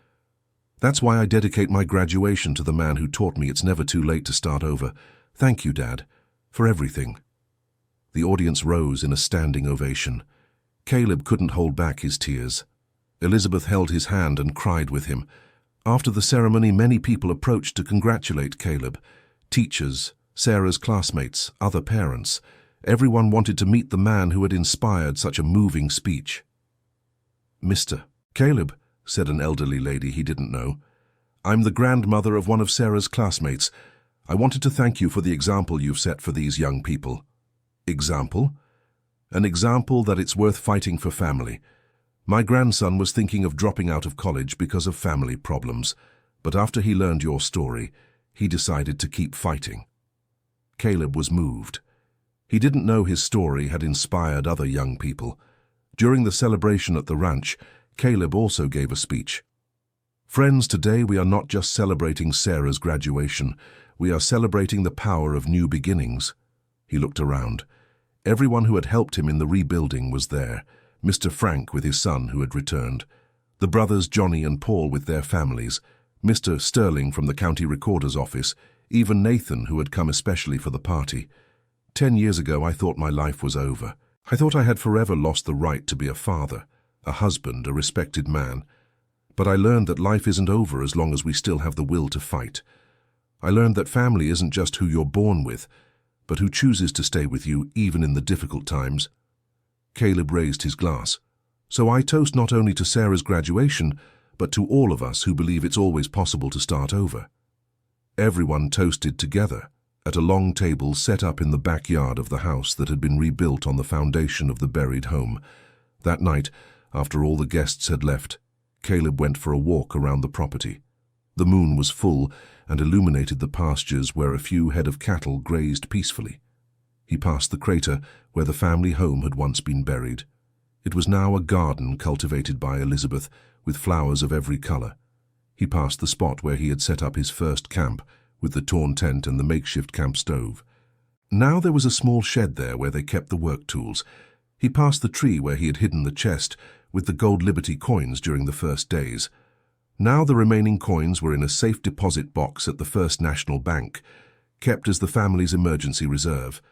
"That's why I dedicate my graduation to the man who taught me it's never too late to start over. Thank you, Dad, for everything." The audience rose in a standing ovation. Caleb couldn't hold back his tears. Elizabeth held his hand and cried with him. After the ceremony, many people approached to congratulate Caleb. Teachers, Sarah's classmates, other parents. Everyone wanted to meet the man who had inspired such a moving speech. "Mr. Caleb," said an elderly lady he didn't know, "I'm the grandmother of one of Sarah's classmates. I wanted to thank you for the example you've set for these young people." "Example?" "An example that it's worth fighting for family. My grandson was thinking of dropping out of college because of family problems, but after he learned your story, he decided to keep fighting." Caleb was moved. He didn't know his story had inspired other young people. During the celebration at the ranch, Caleb also gave a speech. "Friends, today we are not just celebrating Sarah's graduation, we are celebrating the power of new beginnings." He looked around. Everyone who had helped him in the rebuilding was there. Mr. Frank with his son who had returned, the brothers Johnny and Paul with their families, Mr. Sterling from the county recorder's office, even Nathan who had come especially for the party. 10 years ago I thought my life was over. I thought I had forever lost the right to be a father, a husband, a respected man. But I learned that life isn't over as long as we still have the will to fight. I learned that family isn't just who you're born with, but who chooses to stay with you even in the difficult times. Caleb raised his glass. So I toast not only to Sarah's graduation, but to all of us who believe it's always possible to start over. Everyone toasted together at a long table set up in the backyard of the house that had been rebuilt on the foundation of the buried home. That night, after all the guests had left, Caleb went for a walk around the property. The moon was full and illuminated the pastures where a few head of cattle grazed peacefully. He passed the crater where the family home had once been buried. It was now a garden cultivated by Elizabeth, with flowers of every color. He passed the spot where he had set up his first camp, with the torn tent and the makeshift camp stove. Now there was a small shed there where they kept the work tools. He passed the tree where he had hidden the chest with the gold Liberty coins during the first days. Now the remaining coins were in a safe deposit box at the First National Bank, kept as the family's emergency reserve.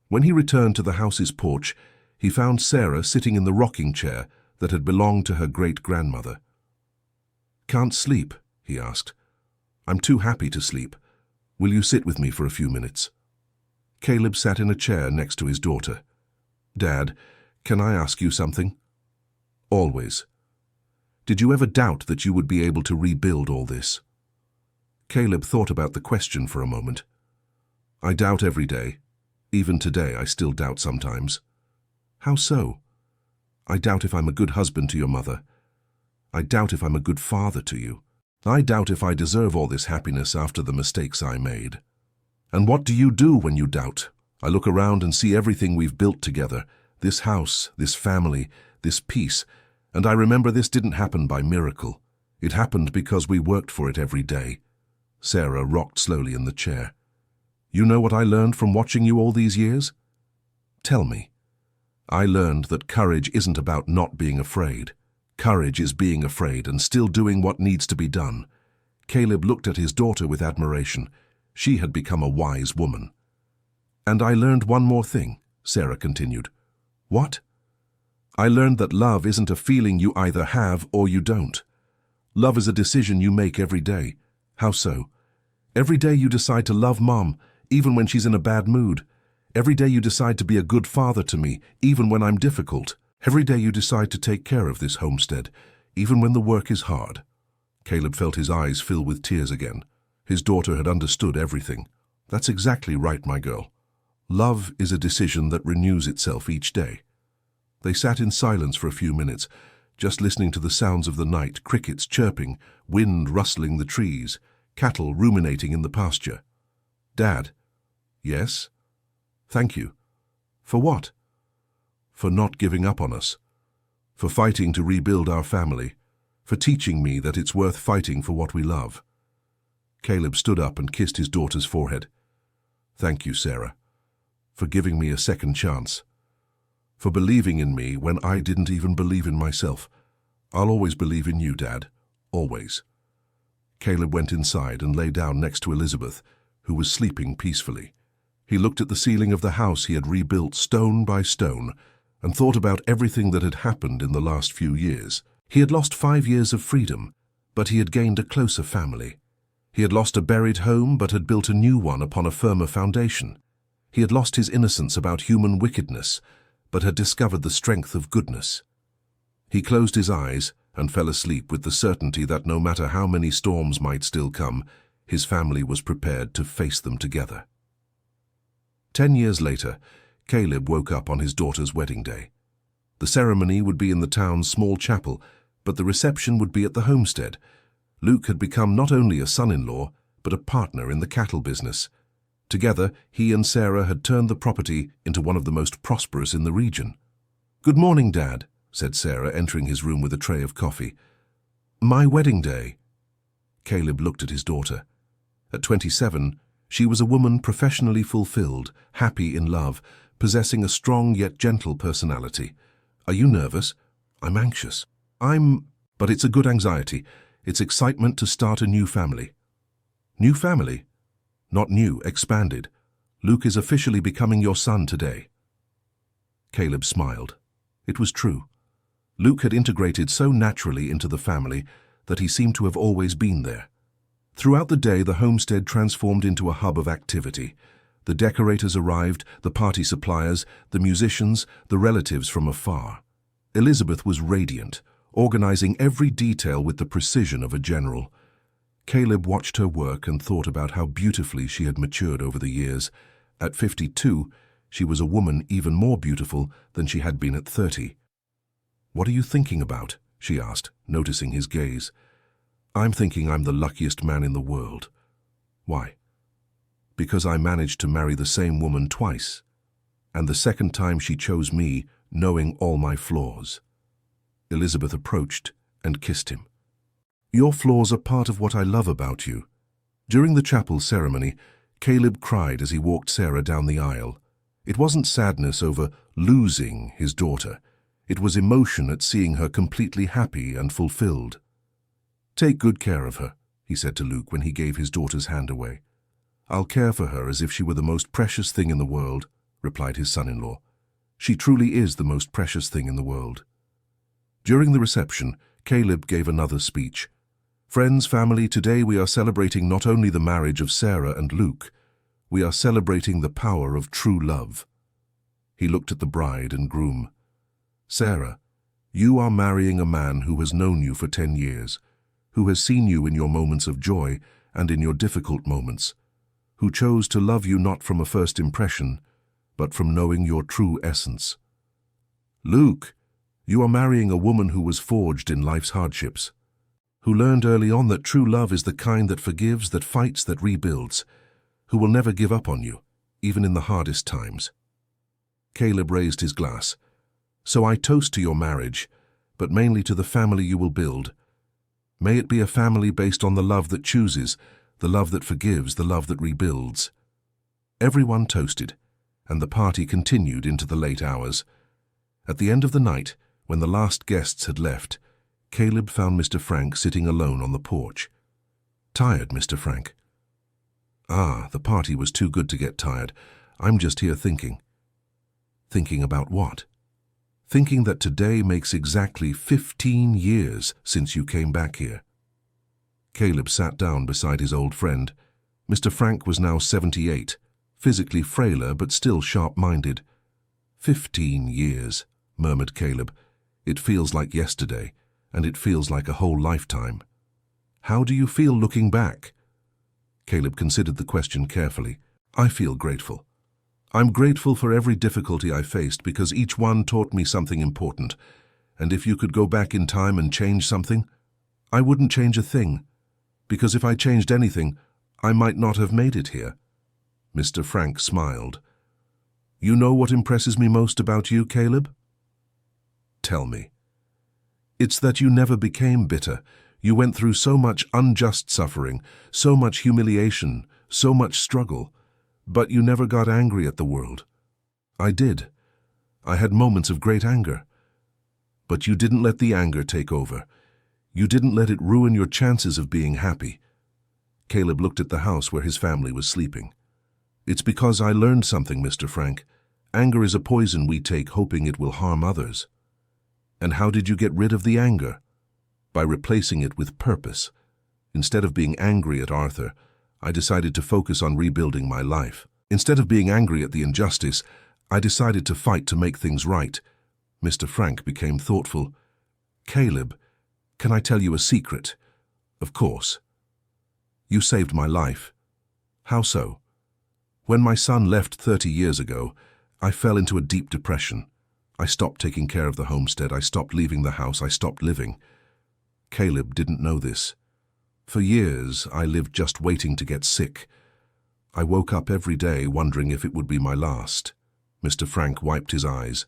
When he returned to the house's porch, he found Sarah sitting in the rocking chair that had belonged to her great-grandmother. "Can't sleep?" he asked. "I'm too happy to sleep. Will you sit with me for a few minutes?" Caleb sat in a chair next to his daughter. "Dad, can I ask you something?" "Always." "Did you ever doubt that you would be able to rebuild all this?" Caleb thought about the question for a moment. "I doubt every day. Even today I still doubt sometimes." "How so?" "I doubt if I'm a good husband to your mother. I doubt if I'm a good father to you. I doubt if I deserve all this happiness after the mistakes I made." "And what do you do when you doubt?" "I look around and see everything we've built together, this house, this family, this peace, and I remember this didn't happen by miracle. It happened because we worked for it every day." Sarah rocked slowly in the chair. "You know what I learned from watching you all these years?" "Tell me." "I learned that courage isn't about not being afraid. Courage is being afraid and still doing what needs to be done." Caleb looked at his daughter with admiration. She had become a wise woman. "And I learned one more thing," Sarah continued. "What?" "I learned that love isn't a feeling you either have or you don't. Love is a decision you make every day." "How so?" "Every day you decide to love Mom, even when she's in a bad mood. Every day you decide to be a good father to me, even when I'm difficult. Every day you decide to take care of this homestead, even when the work is hard." Caleb felt his eyes fill with tears again. His daughter had understood everything. "That's exactly right, my girl. Love is a decision that renews itself each day." They sat in silence for a few minutes, just listening to the sounds of the night, crickets chirping, wind rustling the trees, cattle ruminating in the pasture. "Dad." "Yes?" "Thank you." "For what?" "For not giving up on us. For fighting to rebuild our family. For teaching me that it's worth fighting for what we love." Caleb stood up and kissed his daughter's forehead. "Thank you, Sarah. For giving me a second chance. For believing in me when I didn't even believe in myself. I'll always believe in you, Dad. Always." Caleb went inside and lay down next to Elizabeth, who was sleeping peacefully. He looked at the ceiling of the house he had rebuilt stone by stone and thought about everything that had happened in the last few years. He had lost 5 years of freedom, but he had gained a closer family. He had lost a buried home, but had built a new one upon a firmer foundation. He had lost his innocence about human wickedness, but had discovered the strength of goodness. He closed his eyes and fell asleep with the certainty that no matter how many storms might still come, his family was prepared to face them together. 10 years later, Caleb woke up on his daughter's wedding day. The ceremony would be in the town's small chapel, but the reception would be at the homestead. Luke had become not only a son-in-law, but a partner in the cattle business. Together, he and Sarah had turned the property into one of the most prosperous in the region. "Good morning, Dad," said Sarah, entering his room with a tray of coffee. "My wedding day." Caleb looked at his daughter. At 27, she was a woman professionally fulfilled, happy in love, possessing a strong yet gentle personality. "Are you nervous?" "I'm anxious." But it's a good anxiety. It's excitement to start a new family." "New family?" "Not new, expanded. Luke is officially becoming your son today." Caleb smiled. It was true. Luke had integrated so naturally into the family that he seemed to have always been there. Throughout the day, the homestead transformed into a hub of activity. The decorators arrived, the party suppliers, the musicians, the relatives from afar. Elizabeth was radiant, organizing every detail with the precision of a general. Caleb watched her work and thought about how beautifully she had matured over the years. At 52, she was a woman even more beautiful than she had been at 30. "What are you thinking about?" she asked, noticing his gaze. "I'm thinking I'm the luckiest man in the world." "Why?" "Because I managed to marry the same woman twice. And the second time she chose me, knowing all my flaws." Elizabeth approached and kissed him. "Your flaws are part of what I love about you." During the chapel ceremony, Caleb cried as he walked Sarah down the aisle. It wasn't sadness over losing his daughter. It was emotion at seeing her completely happy and fulfilled. "Take good care of her," he said to Luke when he gave his daughter's hand away. "I'll care for her as if she were the most precious thing in the world," replied his son-in-law. "She truly is the most precious thing in the world." During the reception, Caleb gave another speech. "Friends, family, today we are celebrating not only the marriage of Sarah and Luke, we are celebrating the power of true love." He looked at the bride and groom. "Sarah, you are marrying a man who has known you for 10 years, who has seen you in your moments of joy and in your difficult moments, who chose to love you not from a first impression, but from knowing your true essence. Luke, you are marrying a woman who was forged in life's hardships, who learned early on that true love is the kind that forgives, that fights, that rebuilds, who will never give up on you, even in the hardest times." Caleb raised his glass. "So I toast to your marriage, but mainly to the family you will build. May it be a family based on the love that chooses, the love that forgives, the love that rebuilds." Everyone toasted, and the party continued into the late hours. At the end of the night, when the last guests had left, Caleb found Mr. Frank sitting alone on the porch. "Tired, Mr. Frank?" "Ah, the party was too good to get tired. I'm just here thinking." "Thinking about what?" "Thinking that today makes exactly 15 years since you came back here." Caleb sat down beside his old friend. Mr. Frank was now 78, physically frailer but still sharp-minded. 15 years, murmured Caleb. "It feels like yesterday, and it feels like a whole lifetime." "How do you feel looking back?" Caleb considered the question carefully. "I feel grateful. I'm grateful for every difficulty I faced because each one taught me something important. And if you could go back in time and change something, I wouldn't change a thing. Because if I changed anything, I might not have made it here." Mr. Frank smiled. "You know what impresses me most about you, Caleb?" "Tell me." "It's that you never became bitter. You went through so much unjust suffering, so much humiliation, so much struggle, but you never got angry at the world. I did. I had moments of great anger. But you didn't let the anger take over. You didn't let it ruin your chances of being happy." Caleb looked at the house where his family was sleeping. "It's because I learned something, Mr. Frank. Anger is a poison we take hoping it will harm others." "And how did you get rid of the anger?" "By replacing it with purpose. Instead of being angry at Arthur, I decided to focus on rebuilding my life. Instead of being angry at the injustice, I decided to fight to make things right." Mr. Frank became thoughtful. "Caleb, can I tell you a secret?" "Of course." "You saved my life." "How so?" "When my son left 30 years ago, I fell into a deep depression. I stopped taking care of the homestead, I stopped leaving the house, I stopped living. Caleb didn't know this. For years, I lived just waiting to get sick. I woke up every day wondering if it would be my last." Mr. Frank wiped his eyes.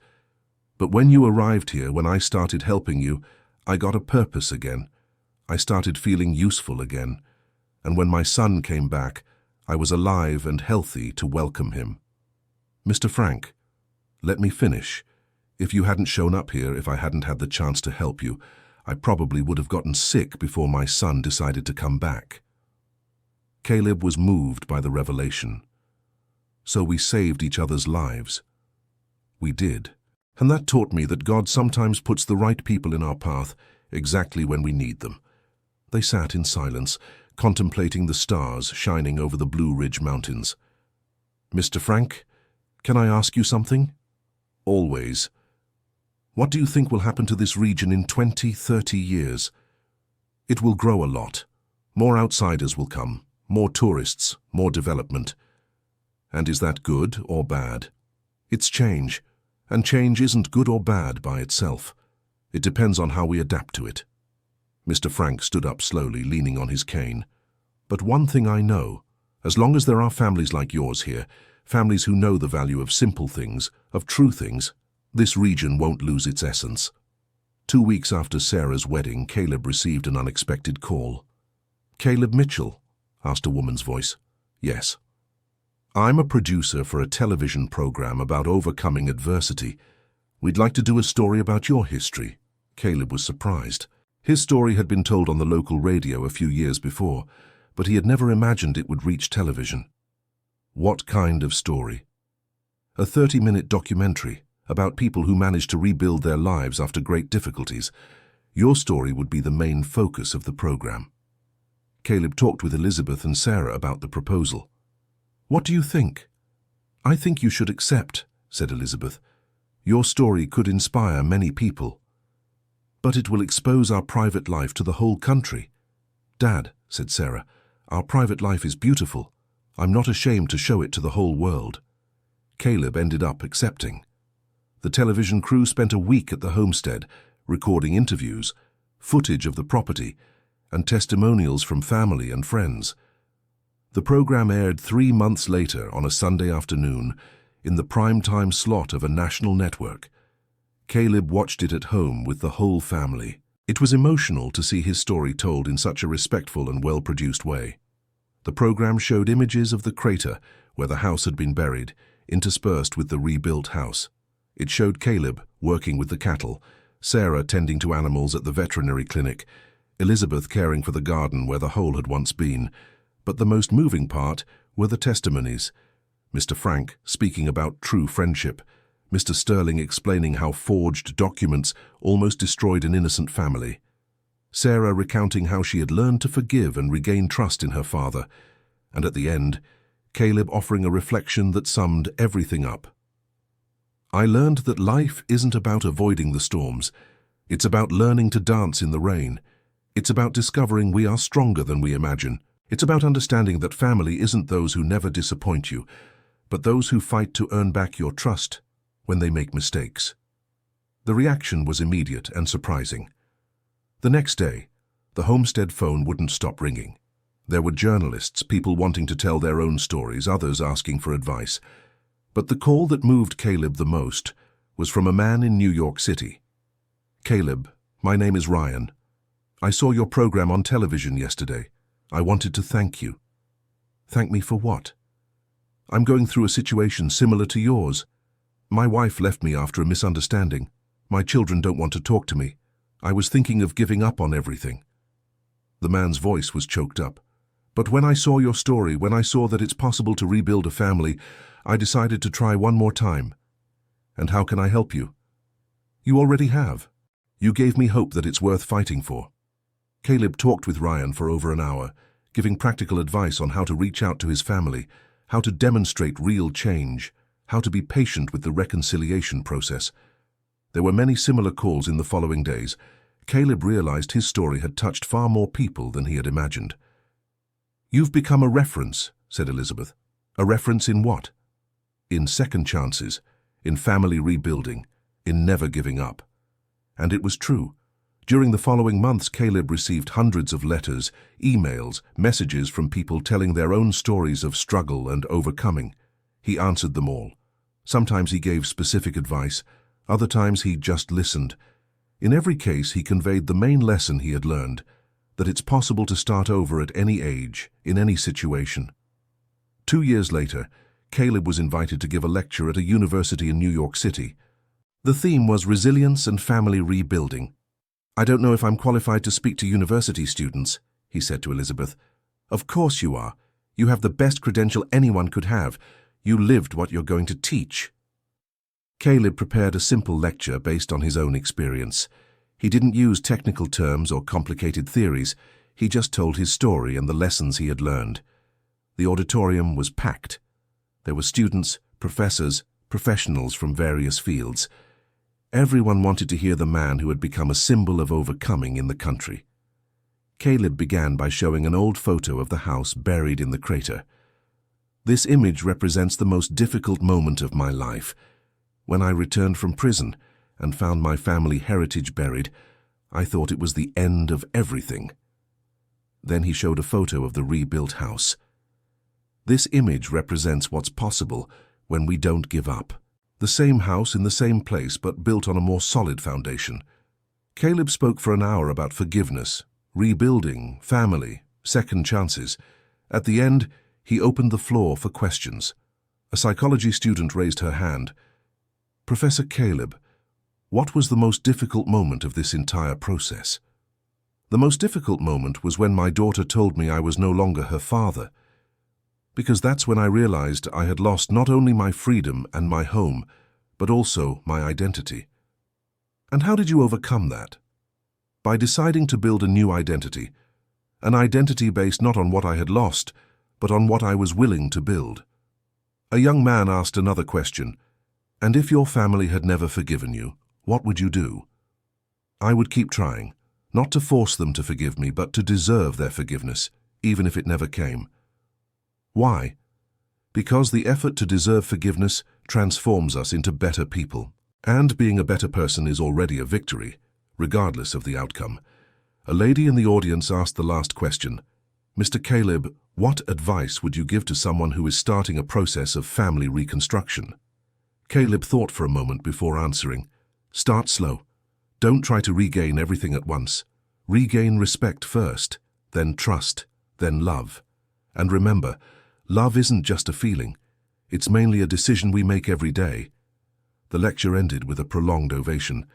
"But when you arrived here, when I started helping you, I got a purpose again. I started feeling useful again. And when my son came back, I was alive and healthy to welcome him." "Mr. Frank, let me finish. If you hadn't shown up here, if I hadn't had the chance to help you, I probably would have gotten sick before my son decided to come back." Caleb was moved by the revelation. "So we saved each other's lives." "We did." And that taught me that God sometimes puts the right people in our path exactly when we need them. They sat in silence, contemplating the stars shining over the Blue Ridge Mountains. "Mr. Frank, can I ask you something?" "Always." "What do you think will happen to this region in 20, 30 years?" "It will grow a lot. More outsiders will come, more tourists, more development." "And is that good or bad?" "It's change, and change isn't good or bad by itself. It depends on how we adapt to it." Mr. Frank stood up slowly, leaning on his cane. "But one thing I know, as long as there are families like yours here, families who know the value of simple things, of true things, this region won't lose its essence." 2 weeks after Sarah's wedding, Caleb received an unexpected call. "Caleb Mitchell?" asked a woman's voice. "Yes." "I'm a producer for a television program about overcoming adversity. We'd like to do a story about your history." Caleb was surprised. His story had been told on the local radio a few years before, but he had never imagined it would reach television. "What kind of story?" "A 30-minute documentary about people who managed to rebuild their lives after great difficulties. Your story would be the main focus of the program." Caleb talked with Elizabeth and Sarah about the proposal. "What do you think?" "I think you should accept," said Elizabeth. "Your story could inspire many people." "But it will expose our private life to the whole country." "Dad," said Sarah, "our private life is beautiful. I'm not ashamed to show it to the whole world." Caleb ended up accepting. The television crew spent a week at the homestead, recording interviews, footage of the property, and testimonials from family and friends. The program aired 3 months later on a Sunday afternoon in the prime-time slot of a national network. Caleb watched it at home with the whole family. It was emotional to see his story told in such a respectful and well-produced way. The program showed images of the crater where the house had been buried, interspersed with the rebuilt house. It showed Caleb working with the cattle, Sarah tending to animals at the veterinary clinic, Elizabeth caring for the garden where the hole had once been. But the most moving part were the testimonies. Mr. Frank speaking about true friendship, Mr. Sterling explaining how forged documents almost destroyed an innocent family, Sarah recounting how she had learned to forgive and regain trust in her father, and at the end, Caleb offering a reflection that summed everything up. "I learned that life isn't about avoiding the storms. It's about learning to dance in the rain. It's about discovering we are stronger than we imagine. It's about understanding that family isn't those who never disappoint you, but those who fight to earn back your trust when they make mistakes." The reaction was immediate and surprising. The next day, the homestead phone wouldn't stop ringing. There were journalists, people wanting to tell their own stories, others asking for advice. But the call that moved Caleb the most was from a man in New York City. "Caleb, my name is Ryan. I saw your program on television yesterday. I wanted to thank you." "Thank me for what?" "I'm going through a situation similar to yours. My wife left me after a misunderstanding. My children don't want to talk to me. I was thinking of giving up on everything." The man's voice was choked up. "But when I saw your story, when I saw that it's possible to rebuild a family, I decided to try one more time." "And how can I help you?" "You already have. You gave me hope that it's worth fighting for." Caleb talked with Ryan for over an hour, giving practical advice on how to reach out to his family, how to demonstrate real change, how to be patient with the reconciliation process. There were many similar calls in the following days. Caleb realized his story had touched far more people than he had imagined. "You've become a reference," said Elizabeth. "A reference in what?" "In second chances, in family rebuilding, in never giving up." And it was true. During the following months, Caleb received hundreds of letters, emails, messages from people telling their own stories of struggle and overcoming. He answered them all. Sometimes he gave specific advice, other times he just listened. In every case, he conveyed the main lesson he had learned, that it's possible to start over at any age, in any situation. 2 years later, Caleb was invited to give a lecture at a university in New York City. The theme was resilience and family rebuilding. "I don't know if I'm qualified to speak to university students," he said to Elizabeth. "Of course you are. You have the best credential anyone could have. You lived what you're going to teach." Caleb prepared a simple lecture based on his own experience. He didn't use technical terms or complicated theories. He just told his story and the lessons he had learned. The auditorium was packed. There were students, professors, professionals from various fields. Everyone wanted to hear the man who had become a symbol of overcoming in the country. Caleb began by showing an old photo of the house buried in the crater. This image represents the most difficult moment of my life. When I returned from prison and found my family heritage buried, I thought it was the end of everything. Then he showed a photo of the rebuilt house. This image represents what's possible when we don't give up. The same house in the same place, but built on a more solid foundation. Caleb spoke for an hour about forgiveness, rebuilding, family, second chances. At the end, he opened the floor for questions. A psychology student raised her hand. "Professor Caleb, what was the most difficult moment of this entire process?" "The most difficult moment was when my daughter told me I was no longer her father, because that's when I realized I had lost not only my freedom and my home, but also my identity." "And how did you overcome that?" "By deciding to build a new identity, an identity based not on what I had lost, but on what I was willing to build." A young man asked another question, "And if your family had never forgiven you, what would you do?" "I would keep trying, not to force them to forgive me, but to deserve their forgiveness, even if it never came." "Why?" "Because the effort to deserve forgiveness transforms us into better people. And being a better person is already a victory, regardless of the outcome." A lady in the audience asked the last question. "Mr. Caleb, what advice would you give to someone who is starting a process of family reconstruction?" Caleb thought for a moment before answering. "Start slow. Don't try to regain everything at once. Regain respect first, then trust, then love. And remember, love isn't just a feeling. It's mainly a decision we make every day." The lecture ended with a prolonged ovation.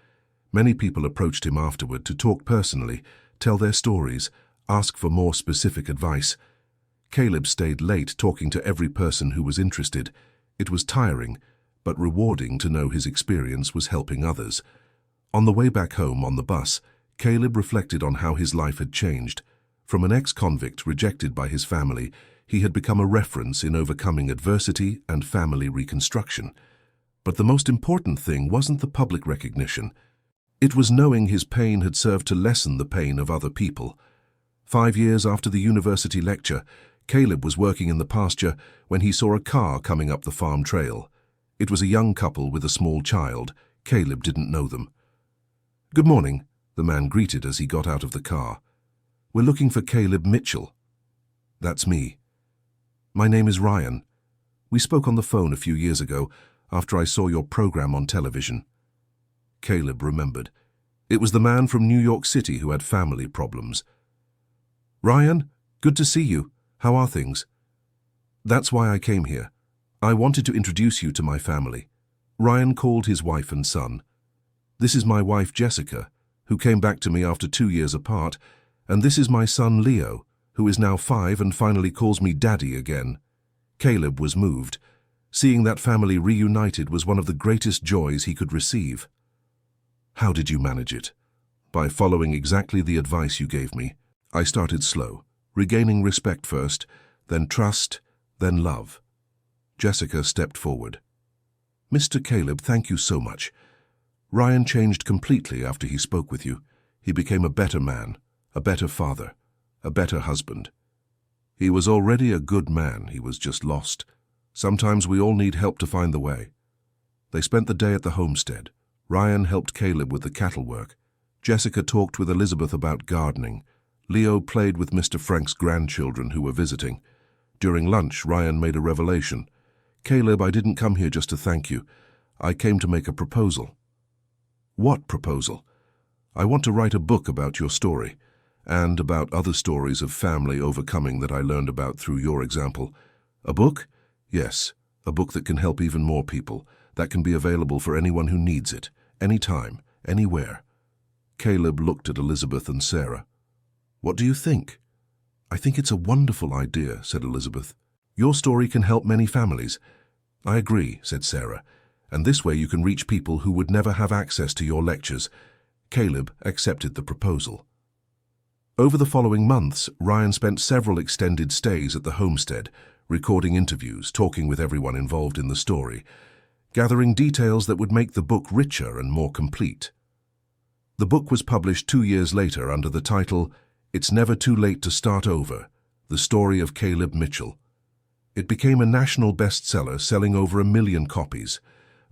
Many people approached him afterward to talk personally, tell their stories, ask for more specific advice. Caleb stayed late talking to every person who was interested. It was tiring, but rewarding to know his experience was helping others. On the way back home on the bus, Caleb reflected on how his life had changed. From an ex-convict rejected by his family, he had become a reference in overcoming adversity and family reconstruction. But the most important thing wasn't the public recognition. It was knowing his pain had served to lessen the pain of other people. 5 years after the university lecture, Caleb was working in the pasture when he saw a car coming up the farm trail. It was a young couple with a small child. Caleb didn't know them. "Good morning," the man greeted as he got out of the car. "We're looking for Caleb Mitchell." "That's me." "My name is Ryan. We spoke on the phone a few years ago after I saw your program on television." Caleb remembered. It was the man from New York City who had family problems. "Ryan, good to see you. How are things?" "That's why I came here. I wanted to introduce you to my family." Ryan called his wife and son. "This is my wife Jessica, who came back to me after 2 years apart, and this is my son Leo, who is now 5 and finally calls me Daddy again." Caleb was moved. Seeing that family reunited was one of the greatest joys he could receive. "How did you manage it?" "By following exactly the advice you gave me. I started slow, regaining respect first, then trust, then love." Jessica stepped forward. "Mr. Caleb, thank you so much. Ryan changed completely after he spoke with you. He became a better man, a better father, a better husband. He was already a good man, he was just lost. Sometimes we all need help to find the way." They spent the day at the homestead. Ryan helped Caleb with the cattle work. Jessica talked with Elizabeth about gardening. Leo played with Mr. Frank's grandchildren who were visiting. During lunch, Ryan made a revelation. "Caleb, I didn't come here just to thank you. I came to make a proposal." "What proposal?" "I want to write a book about your story, and about other stories of family overcoming that I learned about through your example." "A book?" "Yes, a book that can help even more people, that can be available for anyone who needs it, anytime, anywhere." Caleb looked at Elizabeth and Sarah. "What do you think?" "I think it's a wonderful idea," said Elizabeth. "Your story can help many families." "I agree," said Sarah. and this way you can reach people who would never have access to your lectures. Caleb accepted the proposal. Over the following months, Ryan spent several extended stays at the homestead, recording interviews, talking with everyone involved in the story, gathering details that would make the book richer and more complete. The book was published 2 years later under the title, It's Never Too Late to Start Over, The Story of Caleb Mitchell. It became a national bestseller, selling over 1 million copies.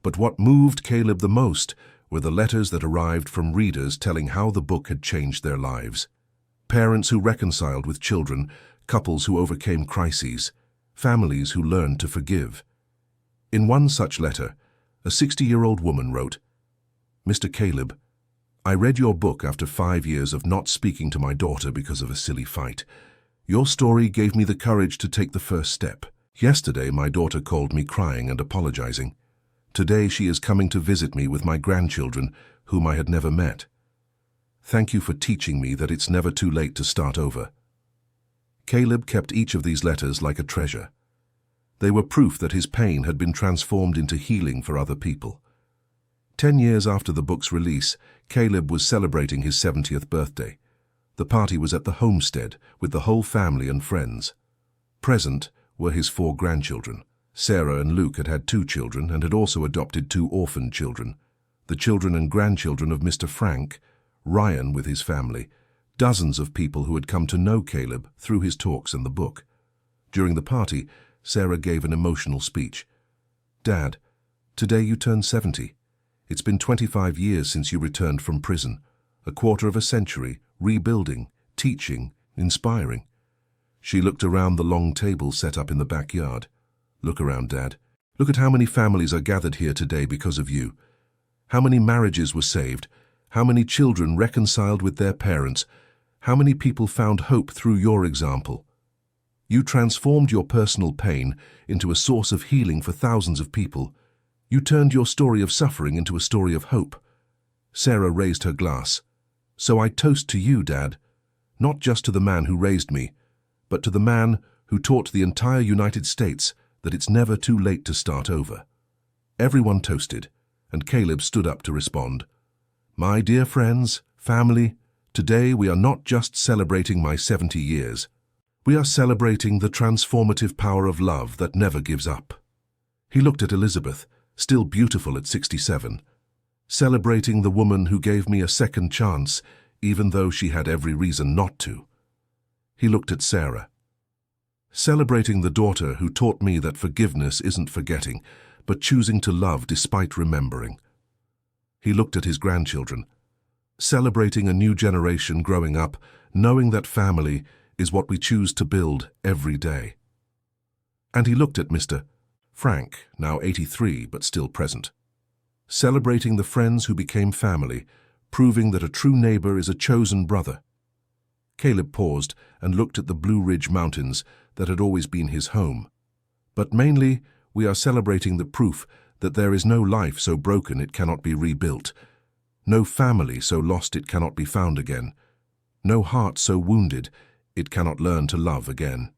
But what moved Caleb the most were the letters that arrived from readers telling how the book had changed their lives. Parents who reconciled with children, couples who overcame crises, families who learned to forgive. In one such letter, a 60-year-old woman wrote, "Mr. Caleb, I read your book after 5 years of not speaking to my daughter because of a silly fight. Your story gave me the courage to take the first step. Yesterday, my daughter called me crying and apologizing. Today, she is coming to visit me with my grandchildren, whom I had never met. Thank you for teaching me that it's never too late to start over." Caleb kept each of these letters like a treasure. They were proof that his pain had been transformed into healing for other people. 10 years after the book's release, Caleb was celebrating his 70th birthday. The party was at the homestead with the whole family and friends. Present were his 4 grandchildren. Sarah and Luke had had 2 children and had also adopted 2 orphan children. The children and grandchildren of Mr. Frank, Ryan with his family, dozens of people who had come to know Caleb through his talks and the book. During the party, Sarah gave an emotional speech. "Dad, today you turn 70. It's been 25 years since you returned from prison. A quarter of a century, rebuilding, teaching, inspiring." She looked around the long table set up in the backyard. "Look around, Dad. Look at how many families are gathered here today because of you. How many marriages were saved. How many children reconciled with their parents. How many people found hope through your example. You transformed your personal pain into a source of healing for thousands of people. You turned your story of suffering into a story of hope." Sarah raised her glass. "So I toast to you, Dad, not just to the man who raised me, but to the man who taught the entire United States that it's never too late to start over." Everyone toasted, and Caleb stood up to respond. "My dear friends, family, today we are not just celebrating my 70 years. We are celebrating the transformative power of love that never gives up." He looked at Elizabeth, still beautiful at 67, celebrating the woman who gave me a second chance, even though she had every reason not to. He looked at Sarah, celebrating the daughter who taught me that forgiveness isn't forgetting, but choosing to love despite remembering. He looked at his grandchildren, celebrating a new generation growing up, knowing that family is what we choose to build every day. And he looked at Mr. Frank, now 83 but still present, celebrating the friends who became family, proving that a true neighbor is a chosen brother. Caleb paused and looked at the Blue Ridge Mountains that had always been his home. But mainly, we are celebrating the proof that there is no life so broken it cannot be rebuilt, no family so lost it cannot be found again, no heart so wounded it cannot learn to love again.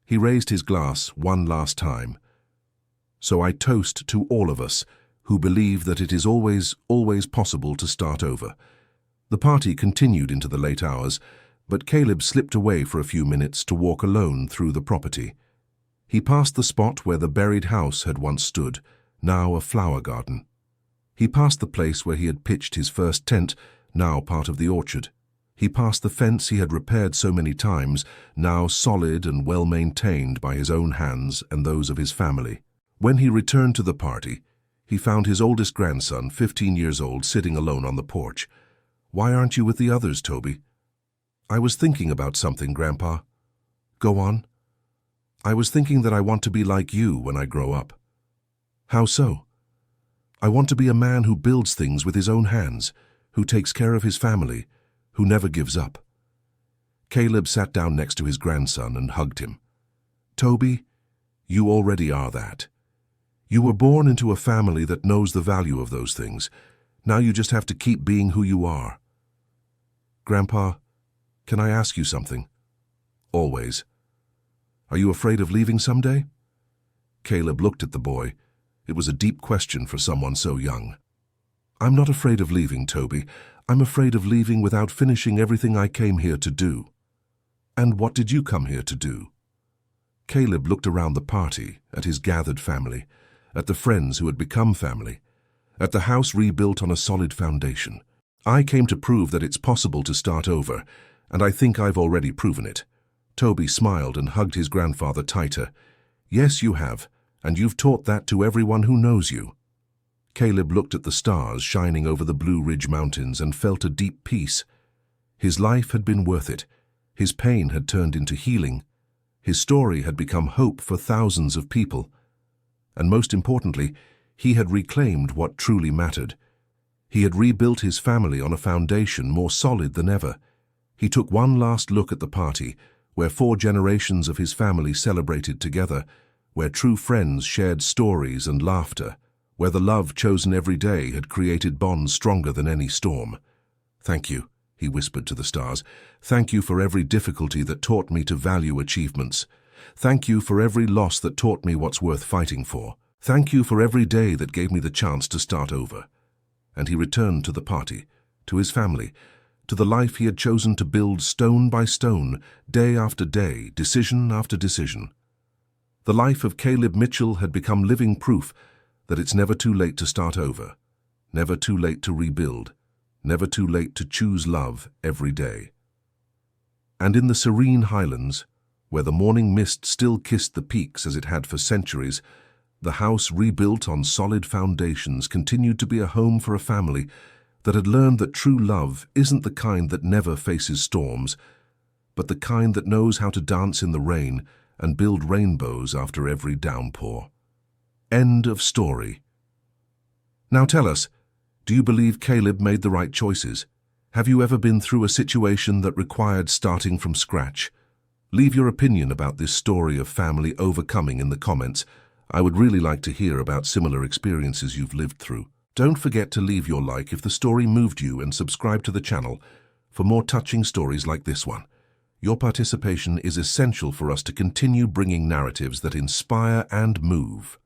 He raised his glass one last time. "So I toast to all of us who believe that it is always possible to start over." The party continued into the late hours, but Caleb slipped away for a few minutes to walk alone through the property. He passed the spot where the buried house had once stood, now a flower garden. He passed the place where he had pitched his first tent, now part of the orchard. He passed the fence he had repaired so many times, now solid and well-maintained by his own hands and those of his family. When he returned to the party, he found his oldest grandson, 15 years old, sitting alone on the porch. "Why aren't you with the others, Toby?" "I was thinking about something, Grandpa." "Go on." "I was thinking that I want to be like you when I grow up." "How so?" "I want to be a man who builds things with his own hands, who takes care of his family, who never gives up." Caleb sat down next to his grandson and hugged him. "Toby, you already are that. You were born into a family that knows the value of those things. Now you just have to keep being who you are." "Grandpa, can I ask you something?" "Always." "Are you afraid of leaving someday?" Caleb looked at the boy. It was a deep question for someone so young. I'm not afraid of leaving, Toby. I'm afraid of leaving without finishing everything I came here to do. And what did you come here to do? Caleb looked around the party, at his gathered family, at the friends who had become family, at the house rebuilt on a solid foundation. I came to prove that it's possible to start over, and I think I've already proven it. Toby smiled and hugged his grandfather tighter. Yes, you have, and you've taught that to everyone who knows you. Caleb looked at the stars shining over the Blue Ridge Mountains and felt a deep peace. His life had been worth it. His pain had turned into healing. His story had become hope for thousands of people. And most importantly, he had reclaimed what truly mattered. He had rebuilt his family on a foundation more solid than ever. He took one last look at the party, where 4 generations of his family celebrated together, where true friends shared stories and laughter, where the love chosen every day had created bonds stronger than any storm. Thank you, he whispered to the stars. Thank you for every difficulty that taught me to value achievements. Thank you for every loss that taught me what's worth fighting for. Thank you for every day that gave me the chance to start over. And he returned to the party, to his family, to the life he had chosen to build stone by stone, day after day, decision after decision. The life of Caleb Mitchell had become living proof that it's never too late to start over, never too late to rebuild, never too late to choose love every day. And in the serene highlands, where the morning mist still kissed the peaks as it had for centuries, the house rebuilt on solid foundations continued to be a home for a family that had learned that true love isn't the kind that never faces storms, but the kind that knows how to dance in the rain and build rainbows after every downpour. End of story. Now tell us, do you believe Caleb made the right choices? Have you ever been through a situation that required starting from scratch? Leave your opinion about this story of family overcoming in the comments. I would really like to hear about similar experiences you've lived through. Don't forget to leave your like if the story moved you and subscribe to the channel for more touching stories like this one. Your participation is essential for us to continue bringing narratives that inspire and move.